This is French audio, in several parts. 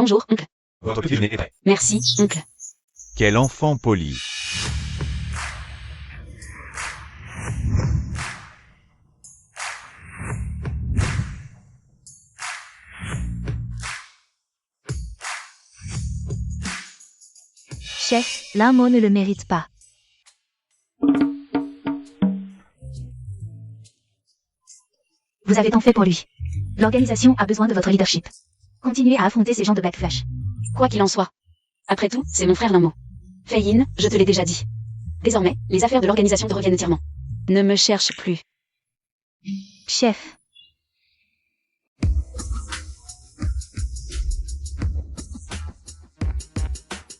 Bonjour, oncle. Votre petit déjeuner est prêt. Merci, oncle. Quel enfant poli. Chef, l'un mot ne le mérite pas. Vous avez tant fait pour lui. L'organisation a besoin de votre leadership. Continuez à affronter ces gens de Black Flash. Quoi qu'il en soit. Après tout, c'est mon frère Limbo. Fei-Yin, je te l'ai déjà dit. Désormais, les affaires de l'organisation te reviennent entièrement. Ne me cherche plus. Chef.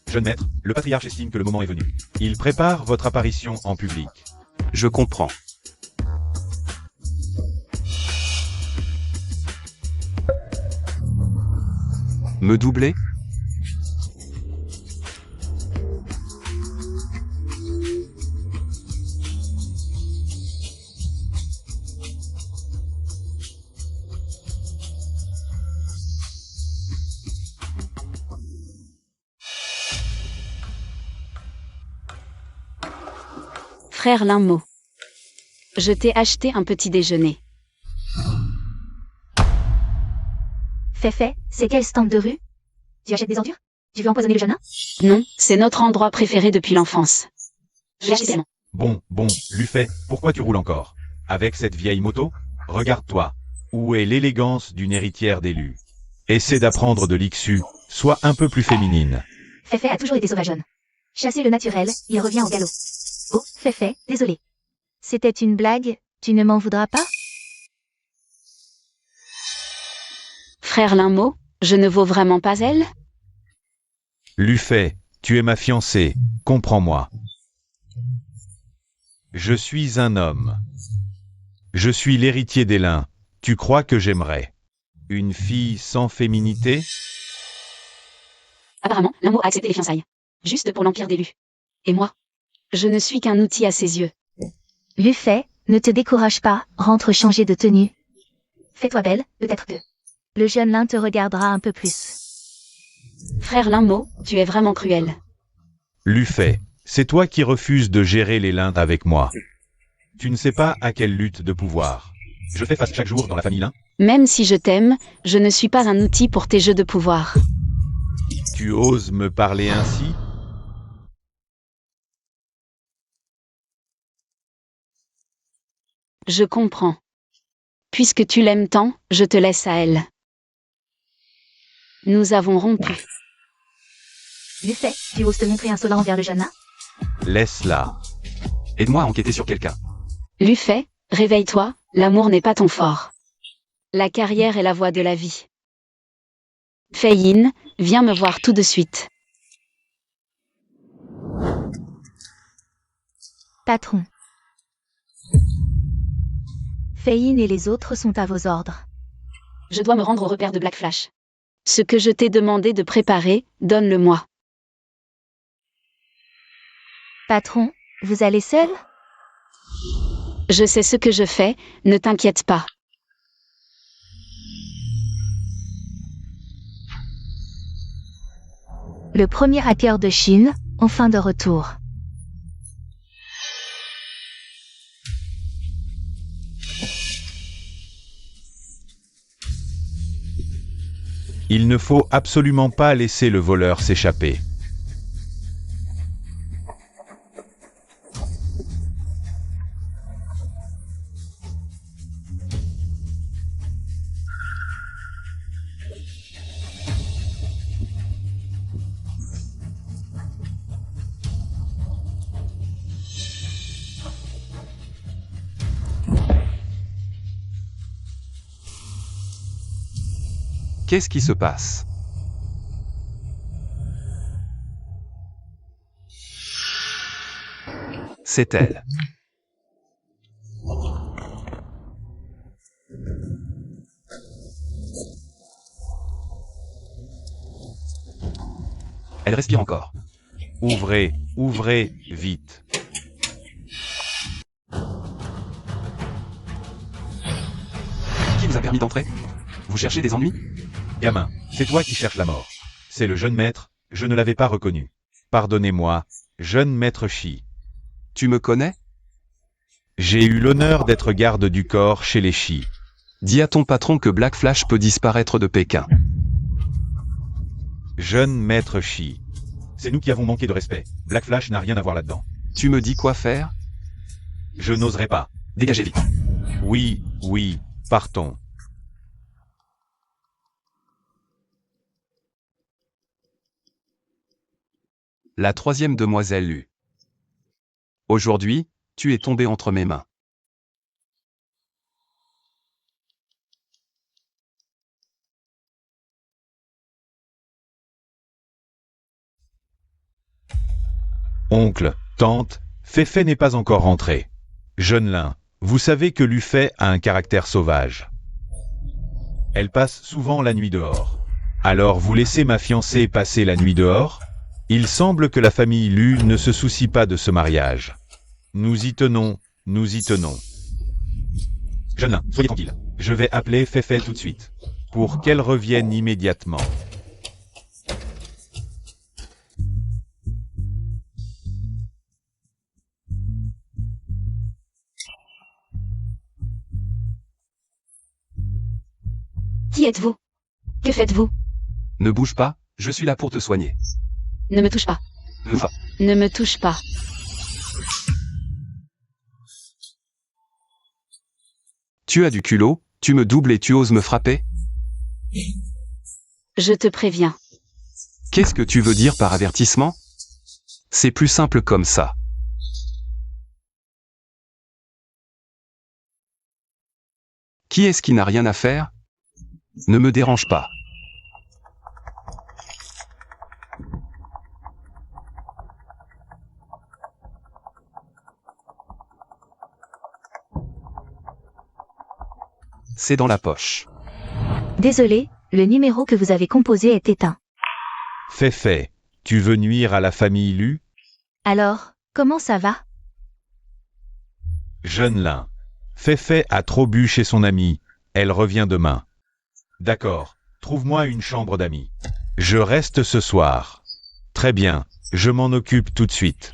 Jeune maître, le patriarche estime que le moment est venu. Il prépare votre apparition en public. Je comprends. Me doubler? Frère Limbo. Je t'ai acheté un petit déjeuner. Fait, c'est quel stand de rue? Tu achètes des ordures? Tu veux empoisonner le jeune homme? Non, c'est notre endroit préféré depuis l'enfance. Je l'ai acheté tellement. Bon, Lufei, pourquoi tu roules encore? Avec cette vieille moto? Regarde-toi. Où est l'élégance d'une héritière d'élu? Essaie d'apprendre de l'Ixu, sois un peu plus féminine. Fait a toujours été sauvageonne. Chasser le naturel, il revient au galop. Oh, Fait, désolé. C'était une blague, tu ne m'en voudras pas? Frère Limbo, je ne vaux vraiment pas elle? Lufei, tu es ma fiancée, comprends-moi. Je suis un homme. Je suis l'héritier des lins. Tu crois que j'aimerais une fille sans féminité? Apparemment, Limbo a accepté les fiançailles. Juste pour l'empire d'élu. Et moi? Je ne suis qu'un outil à ses yeux. Lufei, ne te décourage pas, rentre changer de tenue. Fais-toi belle, peut-être que le jeune lin te regardera un peu plus. Frère Limbo, tu es vraiment cruel. Lufei, c'est toi qui refuses de gérer les lins avec moi. Tu ne sais pas à quelle lutte de pouvoir Je fais face chaque jour dans la famille Lin. Même si je t'aime, je ne suis pas un outil pour tes jeux de pouvoir. tu oses me parler ainsi? Je comprends. Puisque tu l'aimes tant, je te laisse à elle. Nous avons rompu. Lufei, tu oses te montrer insolent envers le jeune nain? Laisse-la. Aide-moi à enquêter sur quelqu'un. Lufei, réveille-toi, l'amour n'est pas ton fort. La carrière est la voie de la vie. Fei-Yin, viens me voir tout de suite. Patron. Fei-Yin et les autres sont à vos ordres. Je dois me rendre au repère de Black Flash. Ce que je t'ai demandé de préparer, donne-le-moi. Patron, vous allez seul? Je sais ce que je fais, ne t'inquiète pas. Le premier hacker de Chine, enfin de retour. Il ne faut absolument pas laisser le voleur s'échapper. Qu'est-ce qui se passe? C'est elle. Elle respire encore. Ouvrez, ouvrez, vite. Qui vous a permis d'entrer? Vous cherchez des ennuis? Gamin, c'est toi qui cherches la mort. C'est le jeune maître, je ne l'avais pas reconnu. Pardonnez-moi, jeune maître Shi. Tu me connais? J'ai eu l'honneur d'être garde du corps chez les Shi. Dis à ton patron que Black Flash peut disparaître de Pékin. Jeune maître Shi. C'est nous qui avons manqué de respect. Black Flash n'a rien à voir là-dedans. Tu me dis quoi faire? Je n'oserais pas. Dégagez vite. Oui, partons. La troisième demoiselle Lu. Aujourd'hui, tu es tombé entre mes mains. Oncle, tante, Féfé n'est pas encore rentré. Jeune Lin, vous savez que Lufei a un caractère sauvage. Elle passe souvent la nuit dehors. Alors vous laissez ma fiancée passer la nuit dehors? Il semble que la famille Lu ne se soucie pas de ce mariage. Nous y tenons. Jeune Lin, soyez tranquille. Je vais appeler Féfé tout de suite. Pour qu'elle revienne immédiatement. Qui êtes-vous? Que faites-vous? Ne bouge pas, je suis là pour te soigner. Ne me touche pas. Va. Ne me touche pas. Tu as du culot, tu me doubles et tu oses me frapper? Je te préviens. Qu'est-ce que tu veux dire par avertissement? C'est plus simple comme ça. Qui est-ce qui n'a rien à faire? Ne me dérange pas. C'est dans la poche. Désolé, le numéro que vous avez composé est éteint. Féfé, tu veux nuire à la famille Lu? Alors, comment ça va? Jeune Lin. Féfé a trop bu chez son amie. Elle revient demain. D'accord. Trouve-moi une chambre d'amis. Je reste ce soir. Très bien, je m'en occupe tout de suite.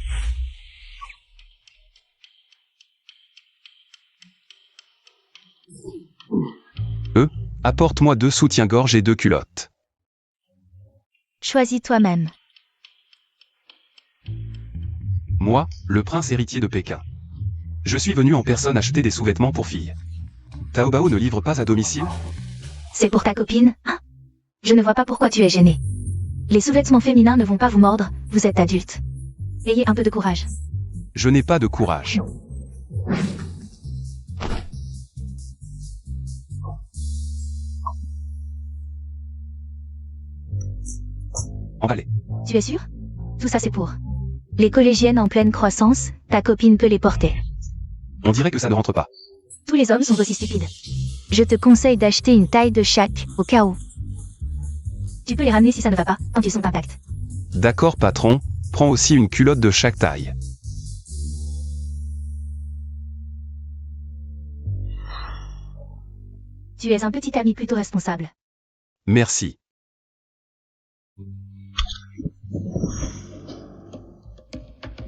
Apporte-moi 2 soutiens-gorge et 2 culottes. Choisis toi-même. Moi, le prince héritier de Pékin. Je suis venu en personne acheter des sous-vêtements pour filles. Taobao ne livre pas à domicile? C'est pour ta copine, hein? Je ne vois pas pourquoi tu es gêné. Les sous-vêtements féminins ne vont pas vous mordre, vous êtes adulte. Ayez un peu de courage. Je n'ai pas de courage. Emballé. Tu es sûr? Tout ça c'est pour. Les collégiennes en pleine croissance, ta copine peut les porter. On dirait que ça ne rentre pas. Tous les hommes sont aussi stupides. Je te conseille d'acheter une taille de chaque, au cas où. Tu peux les ramener si ça ne va pas, tant qu'ils sont intacts. D'accord patron, prends aussi une culotte de chaque taille. Tu es un petit ami plutôt responsable. Merci.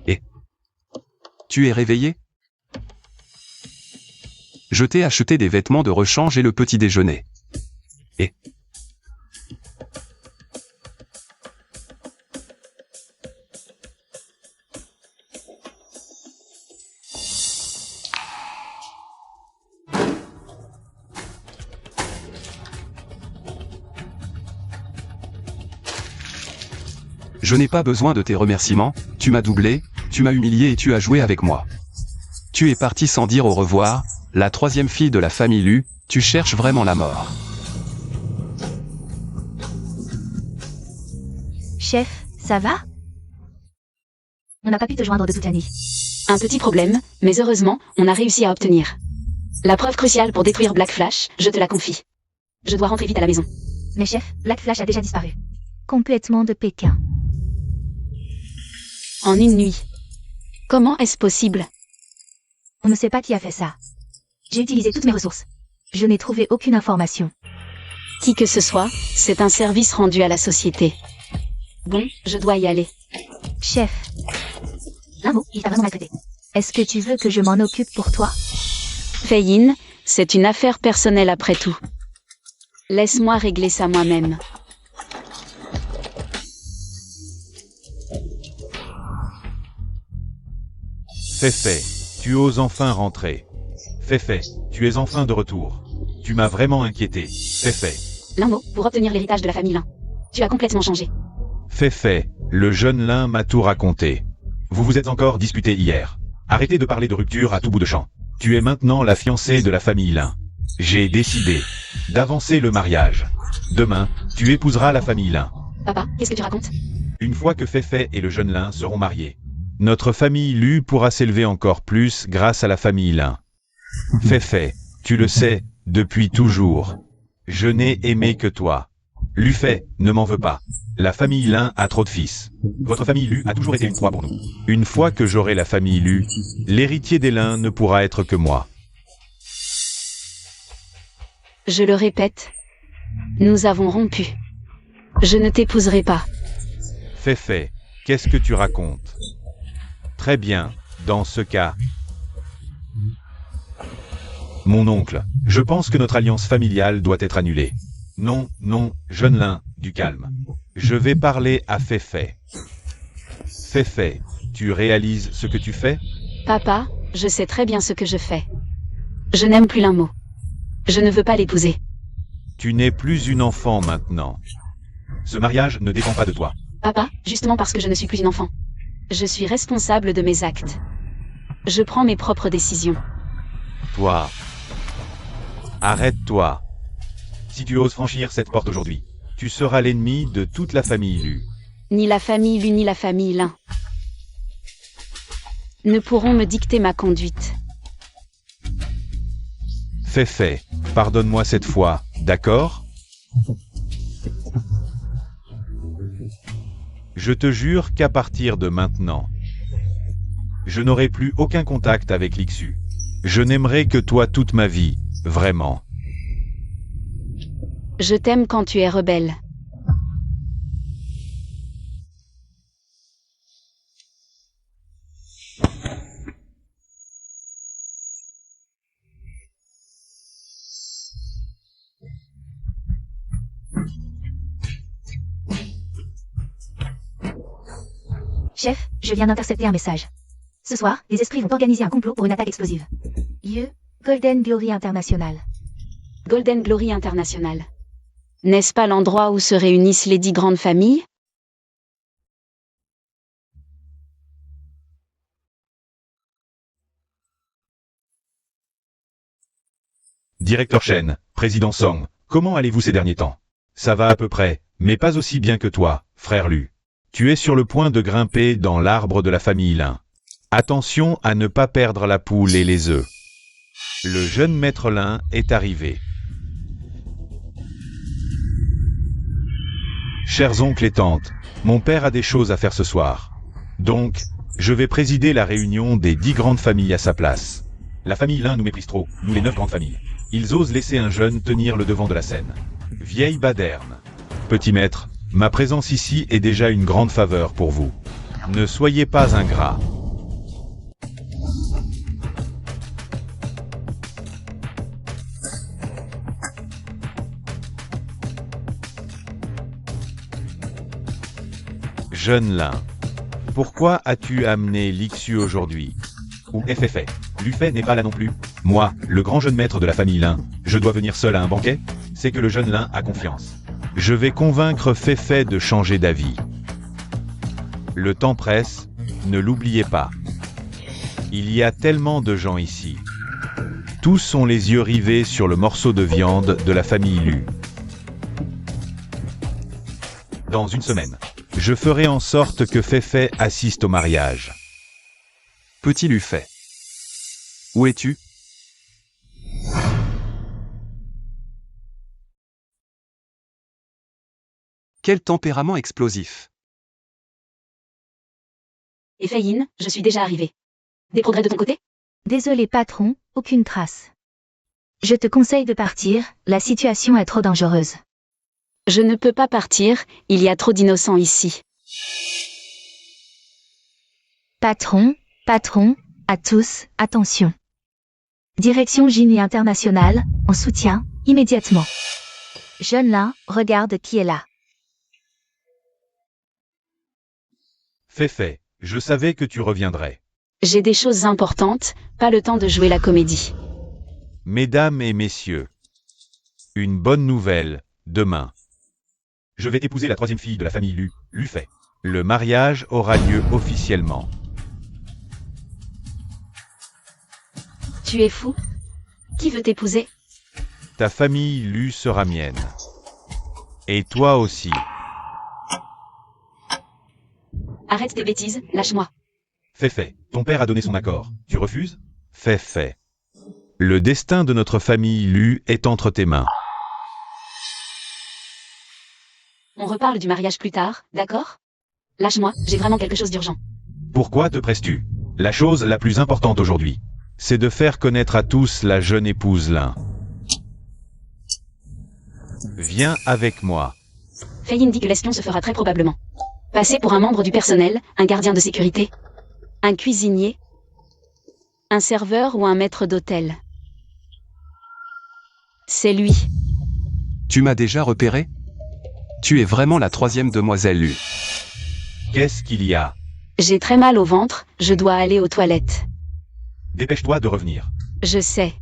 Et tu es réveillé? Je t'ai acheté des vêtements de rechange et le petit déjeuner. Et je n'ai pas besoin de tes remerciements, tu m'as doublé, tu m'as humilié et tu as joué avec moi. Tu es parti sans dire au revoir, la troisième fille de la famille Lu, tu cherches vraiment la mort. Chef, ça va? On n'a pas pu te joindre de toute la nuit. Un petit problème, mais heureusement, on a réussi à obtenir. La preuve cruciale pour détruire Black Flash, je te la confie. Je dois rentrer vite à la maison. Mais chef, Black Flash a déjà disparu. Complètement de Pékin. En une nuit. Comment est-ce possible? On ne sait pas qui a fait ça. J'ai utilisé toutes mes ressources. Je n'ai trouvé aucune information. Qui que ce soit, c'est un service rendu à la société. Bon, je dois y aller. Chef, Un mot, il t'a vraiment maltraité. est-ce que tu veux que je m'en occupe pour toi? Fei-Yin, c'est une affaire personnelle après tout. Laisse-moi régler ça moi-même. Fei-Fei, tu oses enfin rentrer. Fei-Fei, tu es enfin de retour. Tu m'as vraiment inquiété. Fei-Fei. L'un pour obtenir l'héritage de la famille Lin. Tu as complètement changé. Fei-Fei, le jeune Lin m'a tout raconté. Vous vous êtes encore disputé hier. Arrêtez de parler de rupture à tout bout de champ. Tu es maintenant la fiancée de la famille Lin. J'ai décidé d'avancer le mariage. Demain, tu épouseras la famille Lin. Papa, qu'est-ce que tu racontes? Une fois que Fei-Fei et le jeune Lin seront mariés, notre famille Lu pourra s'élever encore plus grâce à la famille Lin. Fei-Fei, tu le sais, depuis toujours. Je n'ai aimé que toi. Lu-Fei, ne m'en veux pas. La famille Lin a trop de fils. Votre famille Lu a toujours été une proie pour nous. Une fois que j'aurai la famille Lu, l'héritier des Lin ne pourra être que moi. Je le répète. Nous avons rompu. Je ne t'épouserai pas. Fei-Fei, qu'est-ce que tu racontes? Très bien, dans ce cas. Mon oncle, je pense que notre alliance familiale doit être annulée. Non, non, jeune Lin, du calme. Je vais parler à Fei-Fei. Fei-Fei, tu réalises ce que tu fais? Papa, je sais très bien ce que je fais. Je n'aime plus Lin Mo. Je ne veux pas l'épouser. Tu n'es plus une enfant maintenant. Ce mariage ne dépend pas de toi. Papa, justement parce que je ne suis plus une enfant. Je suis responsable de mes actes. Je prends mes propres décisions. Toi. Arrête-toi. Si tu oses franchir cette porte aujourd'hui, tu seras l'ennemi de toute la famille Lu. Ni la famille Lu ni la famille Lin ne pourront me dicter ma conduite. Fei-Fei, pardonne-moi cette fois, d'accord? Je te jure qu'à partir de maintenant, je n'aurai plus aucun contact avec l'Ixu. Je n'aimerai que toi toute ma vie, vraiment. Je t'aime quand tu es rebelle. Chef, je viens d'intercepter un message. Ce soir, les esprits vont organiser un complot pour une attaque explosive. Lieu, Golden Glory International. Golden Glory International. N'est-ce pas l'endroit où se réunissent les 10 grandes familles? Directeur Shen, président Song, comment allez-vous ces derniers temps? Ça va à peu près, mais pas aussi bien que toi, frère Lu. Tu es sur le point de grimper dans l'arbre de la famille Lin. Attention à ne pas perdre la poule et les œufs. Le jeune maître Lin est arrivé. Chers oncles et tantes, mon père a des choses à faire ce soir. Donc, je vais présider la réunion des 10 grandes familles à sa place. La famille Lin nous méprise trop, nous les 9 grandes familles. Ils osent laisser un jeune tenir le devant de la scène. Vieille baderne. Petit maître, ma présence ici est déjà une grande faveur pour vous. Ne soyez pas ingrat. Jeune Lin, pourquoi as-tu amené l'Ixu aujourd'hui? Ou Fei-Fei, Lu-Fei n'est pas là non plus. Moi, le grand jeune maître de la famille Lin, je dois venir seul à un banquet? C'est que le jeune Lin a confiance. Je vais convaincre Fei-Fei de changer d'avis. Le temps presse, ne l'oubliez pas. Il y a tellement de gens ici. Tous ont les yeux rivés sur le morceau de viande de la famille Lu. Dans une semaine, je ferai en sorte que Fei-Fei assiste au mariage. Petit Lu-Fei. Où es-tu? Quel tempérament explosif. Et Fei-Yin, je suis déjà arrivé. Des progrès de ton côté? Désolé patron, aucune trace. Je te conseille de partir, la situation est trop dangereuse. Je ne peux pas partir, il y a trop d'innocents ici. Patron, à tous, attention. Direction Genie International, en soutien, immédiatement. Jeune Lin, regarde qui est là. Fait, je savais que tu reviendrais. J'ai des choses importantes, pas le temps de jouer la comédie. Mesdames et messieurs, une bonne nouvelle, demain. Je vais épouser la troisième fille de la famille Lu Fei. Le mariage aura lieu officiellement. Tu es fou? Qui veut t'épouser? Ta famille Lu sera mienne. Et toi aussi. Arrête tes bêtises, lâche-moi. Fait, ton père a donné son accord. Tu refuses? Fait. Le destin de notre famille Lu est entre tes mains. On reparle du mariage plus tard, d'accord? Lâche-moi, j'ai vraiment quelque chose d'urgent. Pourquoi te presses-tu? La chose la plus importante aujourd'hui, c'est de faire connaître à tous la jeune épouse Lin. Viens avec moi. Fei Yin dit que l'espion se fera très probablement passer pour un membre du personnel, un gardien de sécurité, un cuisinier, un serveur ou un maître d'hôtel. C'est lui. Tu m'as déjà repéré? Tu es vraiment la troisième demoiselle Lu. Qu'est-ce qu'il y a? J'ai très mal au ventre, je dois aller aux toilettes. Dépêche-toi de revenir. Je sais.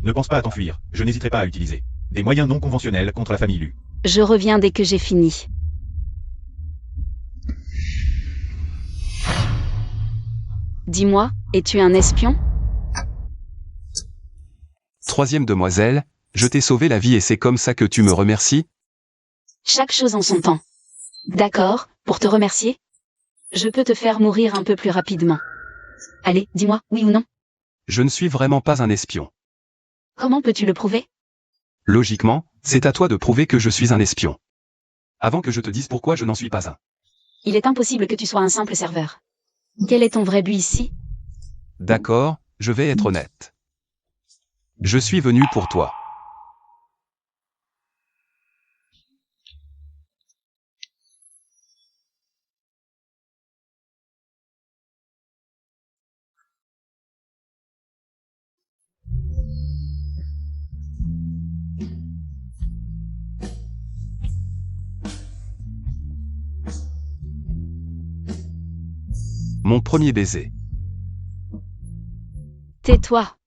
Ne pense pas à t'enfuir, je n'hésiterai pas à utiliser des moyens non conventionnels contre la famille Lu. Je reviens dès que j'ai fini. Dis-moi, es-tu un espion? Troisième demoiselle, je t'ai sauvé la vie et c'est comme ça que tu me remercies? Chaque chose en son temps. D'accord, pour te remercier? Je peux te faire mourir un peu plus rapidement. Allez, dis-moi, oui ou non? Je ne suis vraiment pas un espion. Comment peux-tu le prouver? Logiquement, c'est à toi de prouver que je suis un espion. Avant que je te dise pourquoi je n'en suis pas un. Il est impossible que tu sois un simple serveur. Quel est ton vrai but ici? D'accord, je vais être honnête. Je suis venu pour toi. Mon premier baiser. Tais-toi.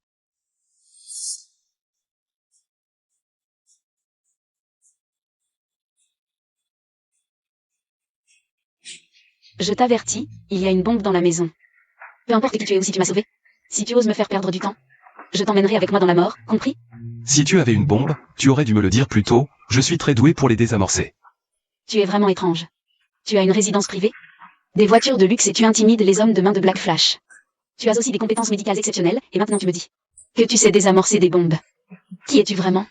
Je t'avertis, il y a une bombe dans la maison. Peu importe qui tu es ou si tu m'as sauvé. Si tu oses me faire perdre du temps, je t'emmènerai avec moi dans la mort, compris? Si tu avais une bombe, tu aurais dû me le dire plus tôt, je suis très doué pour les désamorcer. Tu es vraiment étrange. Tu as une résidence privée, des voitures de luxe et tu intimides les hommes de main de Black Flash. Tu as aussi des compétences médicales exceptionnelles, et maintenant tu me dis que tu sais désamorcer des bombes. Qui es-tu vraiment?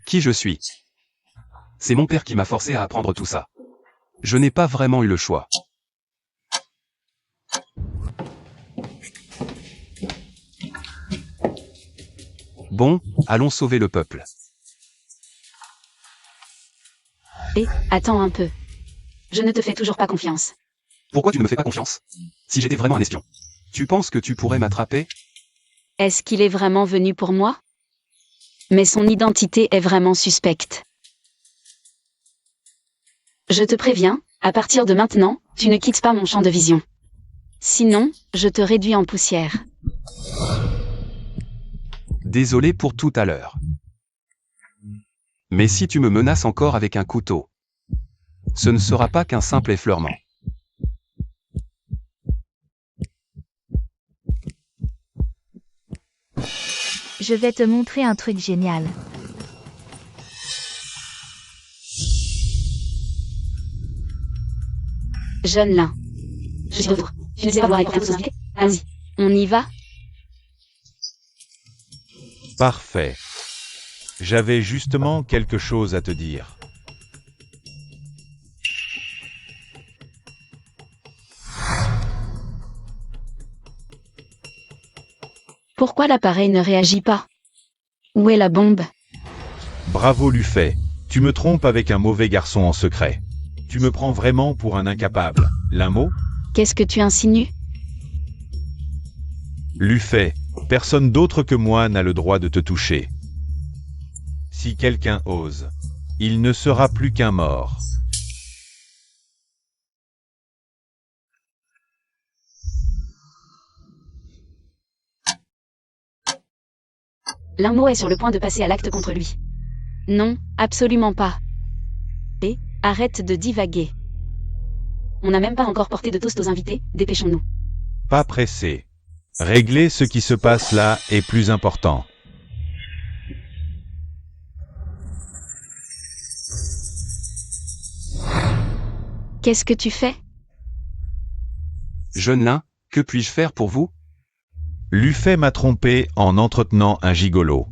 Qui je suis? C'est mon père qui m'a forcé à apprendre tout ça. Je n'ai pas vraiment eu le choix. Bon, allons sauver le peuple. Et, attends un peu. Je ne te fais toujours pas confiance. Pourquoi tu ne me fais pas confiance? Si j'étais vraiment un espion, tu penses que tu pourrais m'attraper? Est-ce qu'il est vraiment venu pour moi? Mais son identité est vraiment suspecte. Je te préviens, à partir de maintenant, tu ne quittes pas mon champ de vision. Sinon, je te réduis en poussière. Désolé pour tout à l'heure. Mais si tu me menaces encore avec un couteau, ce ne sera pas qu'un simple effleurement. Je vais te montrer un truc génial. Jeune Lin. Je suis de retour. Tu ne sais pas voir avec vous impliquer? Allons-y. On y va? Parfait. J'avais justement quelque chose à te dire. Pourquoi l'appareil ne réagit pas? Où est la bombe? Bravo Lu Fei, tu me trompes avec un mauvais garçon en secret. Tu me prends vraiment pour un incapable. L'un mot? Qu'est-ce que tu insinues? Lufay, personne d'autre que moi n'a le droit de te toucher. Si quelqu'un ose, il ne sera plus qu'un mort. L'un mot est sur le point de passer à l'acte contre lui. Non, absolument pas. Et, arrête de divaguer. On n'a même pas encore porté de toast aux invités, dépêchons-nous. Pas pressé. Régler ce qui se passe là est plus important. Qu'est-ce que tu fais? Jeune lin, que puis-je faire pour vous? Lufay m'a trompé en entretenant un gigolo.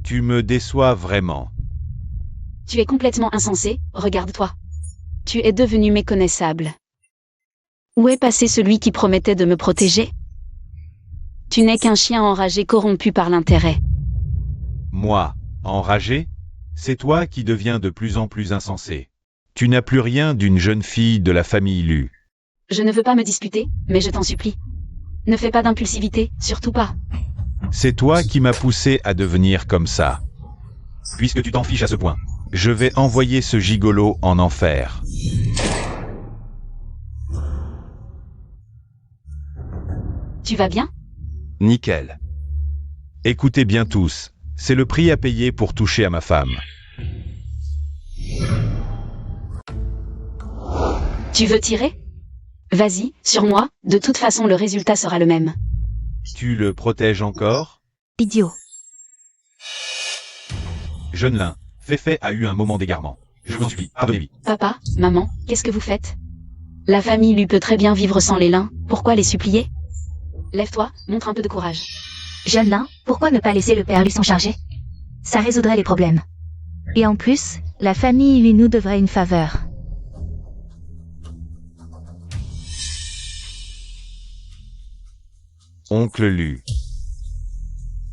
Tu me déçois vraiment. Tu es complètement insensé, regarde-toi. Tu es devenu méconnaissable. Où est passé celui qui promettait de me protéger? Tu n'es qu'un chien enragé corrompu par l'intérêt. Moi, enragé? C'est toi qui deviens de plus en plus insensé. Tu n'as plus rien d'une jeune fille de la famille Lu. Je ne veux pas me disputer, mais je t'en supplie. Ne fais pas d'impulsivité, surtout pas. C'est toi qui m'as poussé à devenir comme ça. Puisque tu t'en fiches à ce point, je vais envoyer ce gigolo en enfer. Tu vas bien? Nickel. Écoutez bien tous, c'est le prix à payer pour toucher à ma femme. Tu veux tirer? Vas-y, sur moi, de toute façon le résultat sera le même. Tu le protèges encore? Idiot. Jeune lin, Féfé a eu un moment d'égarement. Je vous en supplie, pardonnez-lui. Papa, maman, qu'est-ce que vous faites? La famille lui peut très bien vivre sans les lins, pourquoi les supplier? Lève-toi, montre un peu de courage. Jeune lin, pourquoi ne pas laisser le père lui s'en charger? Ça résoudrait les problèmes. Et en plus, la famille lui nous devrait une faveur. Oncle Lu.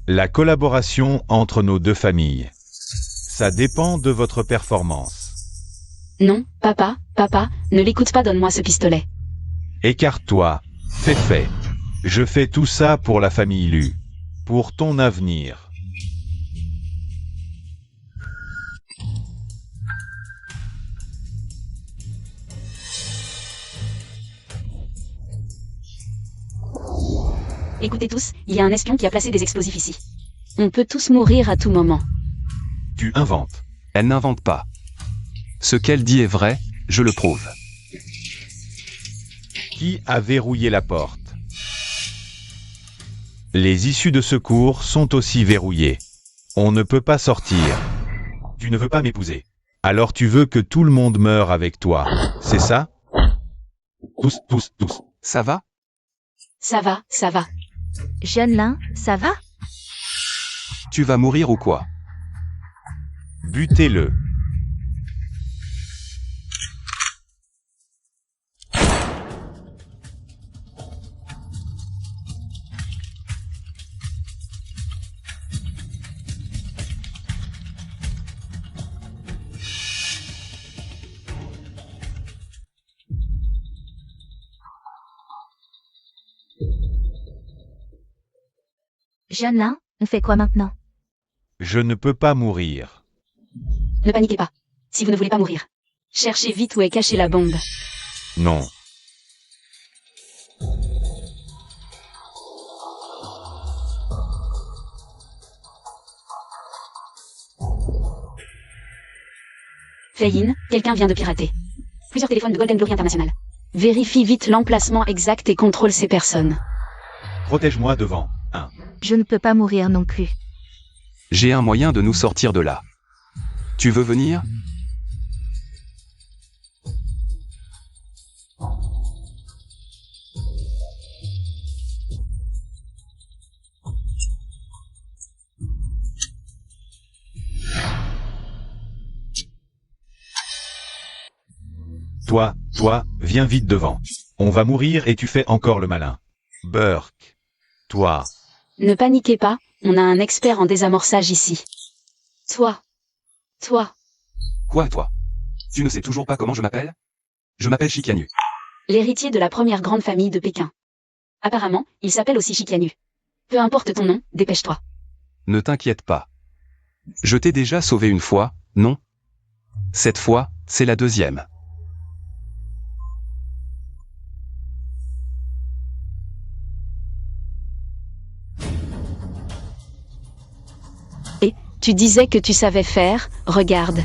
La collaboration entre nos deux familles. Ça dépend de votre performance. Non, papa, ne l'écoute pas, donne-moi ce pistolet. Écarte-toi, Féfé. Je fais tout ça pour la famille Lu. Pour ton avenir. Écoutez tous, il y a un espion qui a placé des explosifs ici. On peut tous mourir à tout moment. Tu inventes. Elle n'invente pas. Ce qu'elle dit est vrai, je le prouve. Qui a verrouillé la porte? Les issues de secours sont aussi verrouillées. On ne peut pas sortir. Tu ne veux pas m'épouser. Alors tu veux que tout le monde meure avec toi, c'est ça? Tous. Ça va? Ça va. Jeune lin, ça va? Tu vas mourir ou quoi? Butez-le. Jeune lin, on fait quoi maintenant? Je ne peux pas mourir. Ne paniquez pas. Si vous ne voulez pas mourir, cherchez vite où est cachée la bombe. Non. Feyin, quelqu'un vient de pirater plusieurs téléphones de Golden Glory International. Vérifie vite l'emplacement exact et contrôle ces personnes. Protège-moi devant. Je ne peux pas mourir non plus. J'ai un moyen de nous sortir de là. Tu veux venir? Toi, viens vite devant. On va mourir et tu fais encore le malin. Burke. Toi. Ne paniquez pas, on a un expert en désamorçage ici. Toi. Quoi, toi? Tu ne sais toujours pas comment je m'appelle? Je m'appelle Shikianu. L'héritier de la première grande famille de Pékin. Apparemment, il s'appelle aussi Shikianu. Peu importe ton nom, dépêche-toi. Ne t'inquiète pas. Je t'ai déjà sauvé une fois, non? Cette fois, c'est la deuxième. Et, tu disais que tu savais faire, regarde.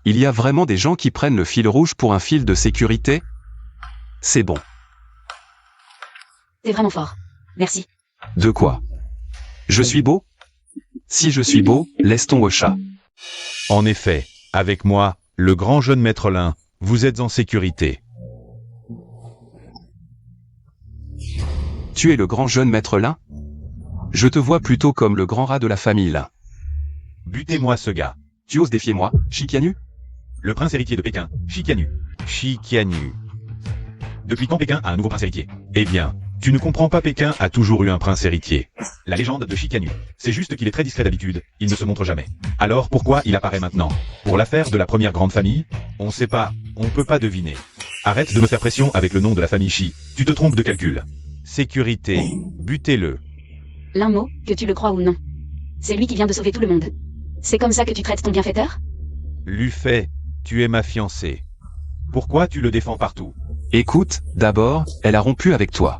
Il y a vraiment des gens qui prennent le fil rouge pour un fil de sécurité? C'est bon. T'es vraiment fort. Merci. De quoi? Je suis beau? Si je suis beau, laisse ton au chat. En effet, avec moi, le grand jeune maître Lin, vous êtes en sécurité. Tu es le grand jeune maître Lin? Je te vois plutôt comme le grand rat de la famille Lin. Butez-moi ce gars. Tu oses défier moi, Shikianu? Le prince héritier de Pékin, Shikianu. Shikianu. Depuis quand Pékin a un nouveau prince héritier? Eh bien, tu ne comprends pas, Pékin a toujours eu un prince héritier. La légende de Shikianu. C'est juste qu'il est très discret d'habitude, il ne se montre jamais. Alors pourquoi il apparaît maintenant? Pour l'affaire de la première grande famille? On sait pas, on peut pas deviner. Arrête de me faire pression avec le nom de la famille Shi, tu te trompes de calcul. Sécurité, butez-le. L'un mot, que tu le crois ou non. C'est lui qui vient de sauver tout le monde. C'est comme ça que tu traites ton bienfaiteur? Lu fait, tu es ma fiancée. Pourquoi tu le défends partout? Écoute, d'abord, elle a rompu avec toi.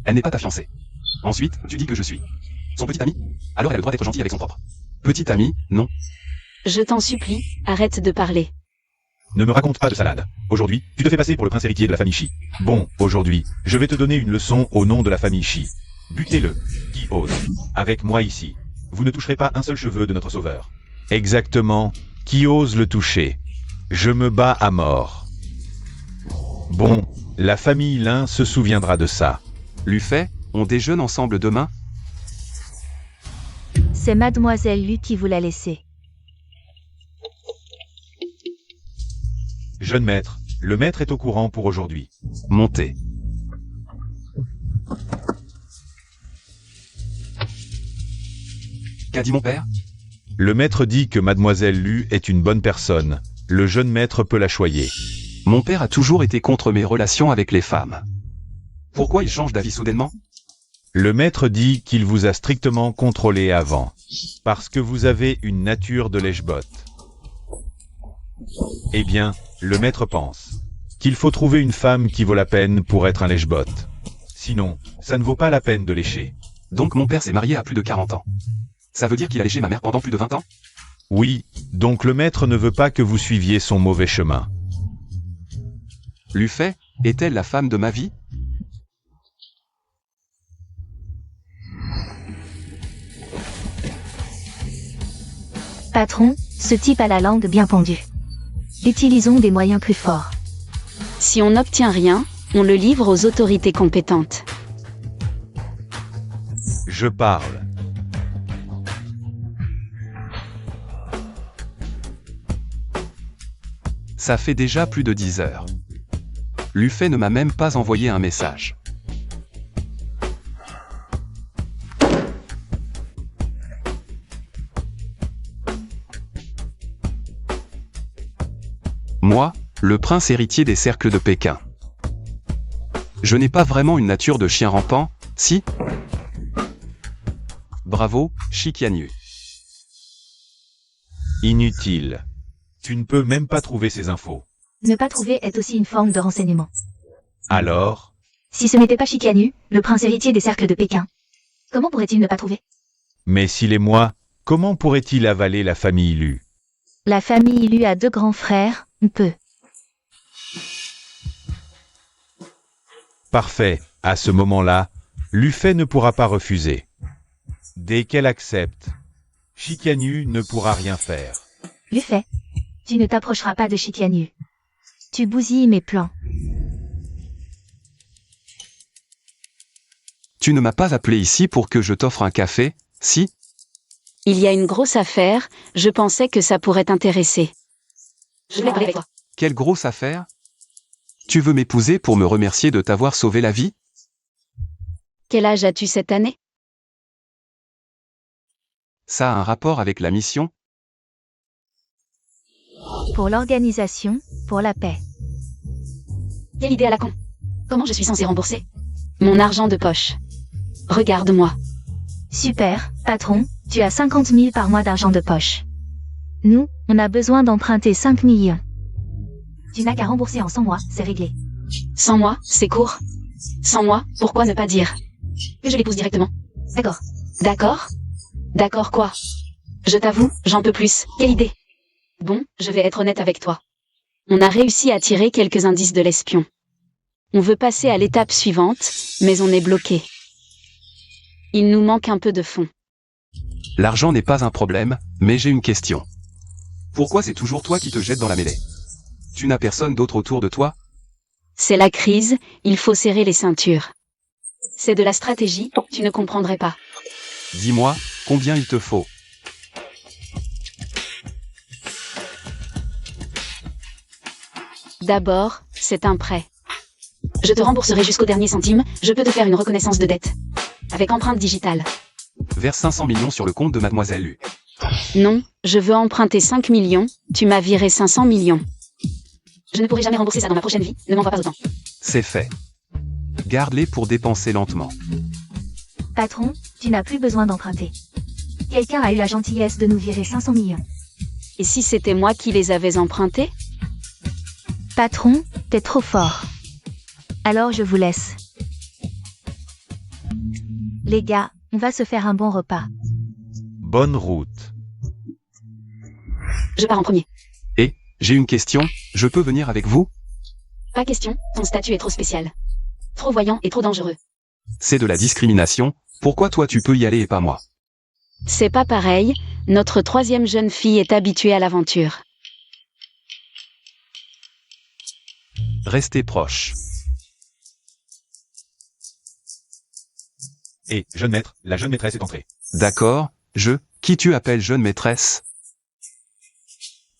Elle n'est pas ta fiancée. Ensuite, tu dis que je suis son petit ami. Alors elle a le droit d'être gentille avec son propre petit ami, non? Je t'en supplie, arrête de parler. Ne me raconte pas de salade. Aujourd'hui, tu te fais passer pour le prince héritier de la famille Shi. Bon, aujourd'hui, je vais te donner une leçon au nom de la famille Shi. Butez-le. Qui ose? Avec moi ici. Vous ne toucherez pas un seul cheveu de notre sauveur. Exactement. Qui ose le toucher? Je me bats à mort. Bon, la famille Lin se souviendra de ça. Lu fait, on déjeune ensemble demain? C'est mademoiselle Lu qui vous l'a laissé. Jeune maître, le maître est au courant pour aujourd'hui. Montez. Qu'a dit mon père? Le maître dit que mademoiselle Lu est une bonne personne. Le jeune maître peut la choyer. Mon père a toujours été contre mes relations avec les femmes. Pourquoi il change d'avis soudainement? Le maître dit qu'il vous a strictement contrôlé avant. Parce que vous avez une nature de lèche-botte. Eh bien, le maître pense qu'il faut trouver une femme qui vaut la peine pour être un lèche-botte. Sinon, ça ne vaut pas la peine de lécher. Donc mon père s'est marié à plus de 40 ans. Ça veut dire qu'il a léché ma mère pendant plus de 20 ans? Oui, donc le maître ne veut pas que vous suiviez son mauvais chemin. Lu fait, est-elle la femme de ma vie? Patron, ce type a la langue bien pendue. Utilisons des moyens plus forts. Si on n'obtient rien, on le livre aux autorités compétentes. Je parle. Ça fait déjà plus de 10 heures. Lu fait ne m'a même pas envoyé un message. Moi, le prince héritier des cercles de Pékin. Je n'ai pas vraiment une nature de chien rampant, si? Bravo, Shikianu. Inutile. Tu ne peux même pas trouver ces infos. Ne pas trouver est aussi une forme de renseignement. Alors? Si ce n'était pas Shikianu, le prince héritier des cercles de Pékin, comment pourrait-il ne pas trouver? Mais s'il est moi, comment pourrait-il avaler la famille Lu? La famille Lu a 2 grands frères, peu. Parfait. À ce moment-là, Lu fait ne pourra pas refuser. Dès qu'elle accepte, Shikianu ne pourra rien faire. Lu fait. Tu ne t'approcheras pas de Shikianu. Tu bousilles mes plans. Tu ne m'as pas appelé ici pour que je t'offre un café, si? Il y a une grosse affaire, je pensais que ça pourrait t'intéresser. Je voulais parler avec toi. Quelle grosse affaire? Tu veux m'épouser pour me remercier de t'avoir sauvé la vie? Quel âge as-tu cette année? Ça a un rapport avec la mission? Pour l'organisation, pour la paix. Quelle idée à la con. Comment je suis censé rembourser mon argent de poche? Regarde-moi. Super, patron, tu as 50 000 par mois d'argent de poche. Nous, on a besoin d'emprunter 5 millions. Tu n'as qu'à rembourser en 100 mois, c'est réglé. 100 mois, c'est court. 100 mois, pourquoi ne pas dire que je l'épouse directement? D'accord. D'accord? D'accord quoi? Je t'avoue, j'en peux plus. Quelle idée? Bon, je vais être honnête avec toi. On a réussi à tirer quelques indices de l'espion. On veut passer à l'étape suivante, mais on est bloqué. Il nous manque un peu de fonds. L'argent n'est pas un problème, mais j'ai une question. Pourquoi c'est toujours toi qui te jettes dans la mêlée? Tu n'as personne d'autre autour de toi? C'est la crise, il faut serrer les ceintures. C'est de la stratégie, tu ne comprendrais pas. Dis-moi, combien il te faut? D'abord, c'est un prêt. Je te rembourserai jusqu'au dernier centime, je peux te faire une reconnaissance de dette. Avec empreinte digitale. Verse 500 millions sur le compte de Mademoiselle Lu. Non, je veux emprunter 5 millions, tu m'as viré 500 millions. Je ne pourrai jamais rembourser ça dans ma prochaine vie, ne m'en va pas autant. C'est fait. Garde-les pour dépenser lentement. Patron, tu n'as plus besoin d'emprunter. Quelqu'un a eu la gentillesse de nous virer 500 millions. Et si c'était moi qui les avais empruntés? Patron, t'es trop fort. Alors je vous laisse. Les gars, on va se faire un bon repas. Bonne route. Je pars en premier. J'ai une question, je peux venir avec vous? Pas question, ton statut est trop spécial. Trop voyant et trop dangereux. C'est de la discrimination, pourquoi toi tu peux y aller et pas moi? C'est pas pareil, notre troisième jeune fille est habituée à l'aventure. Restez proches. Et, jeune maître, la jeune maîtresse est entrée. D'accord, qui tu appelles jeune maîtresse?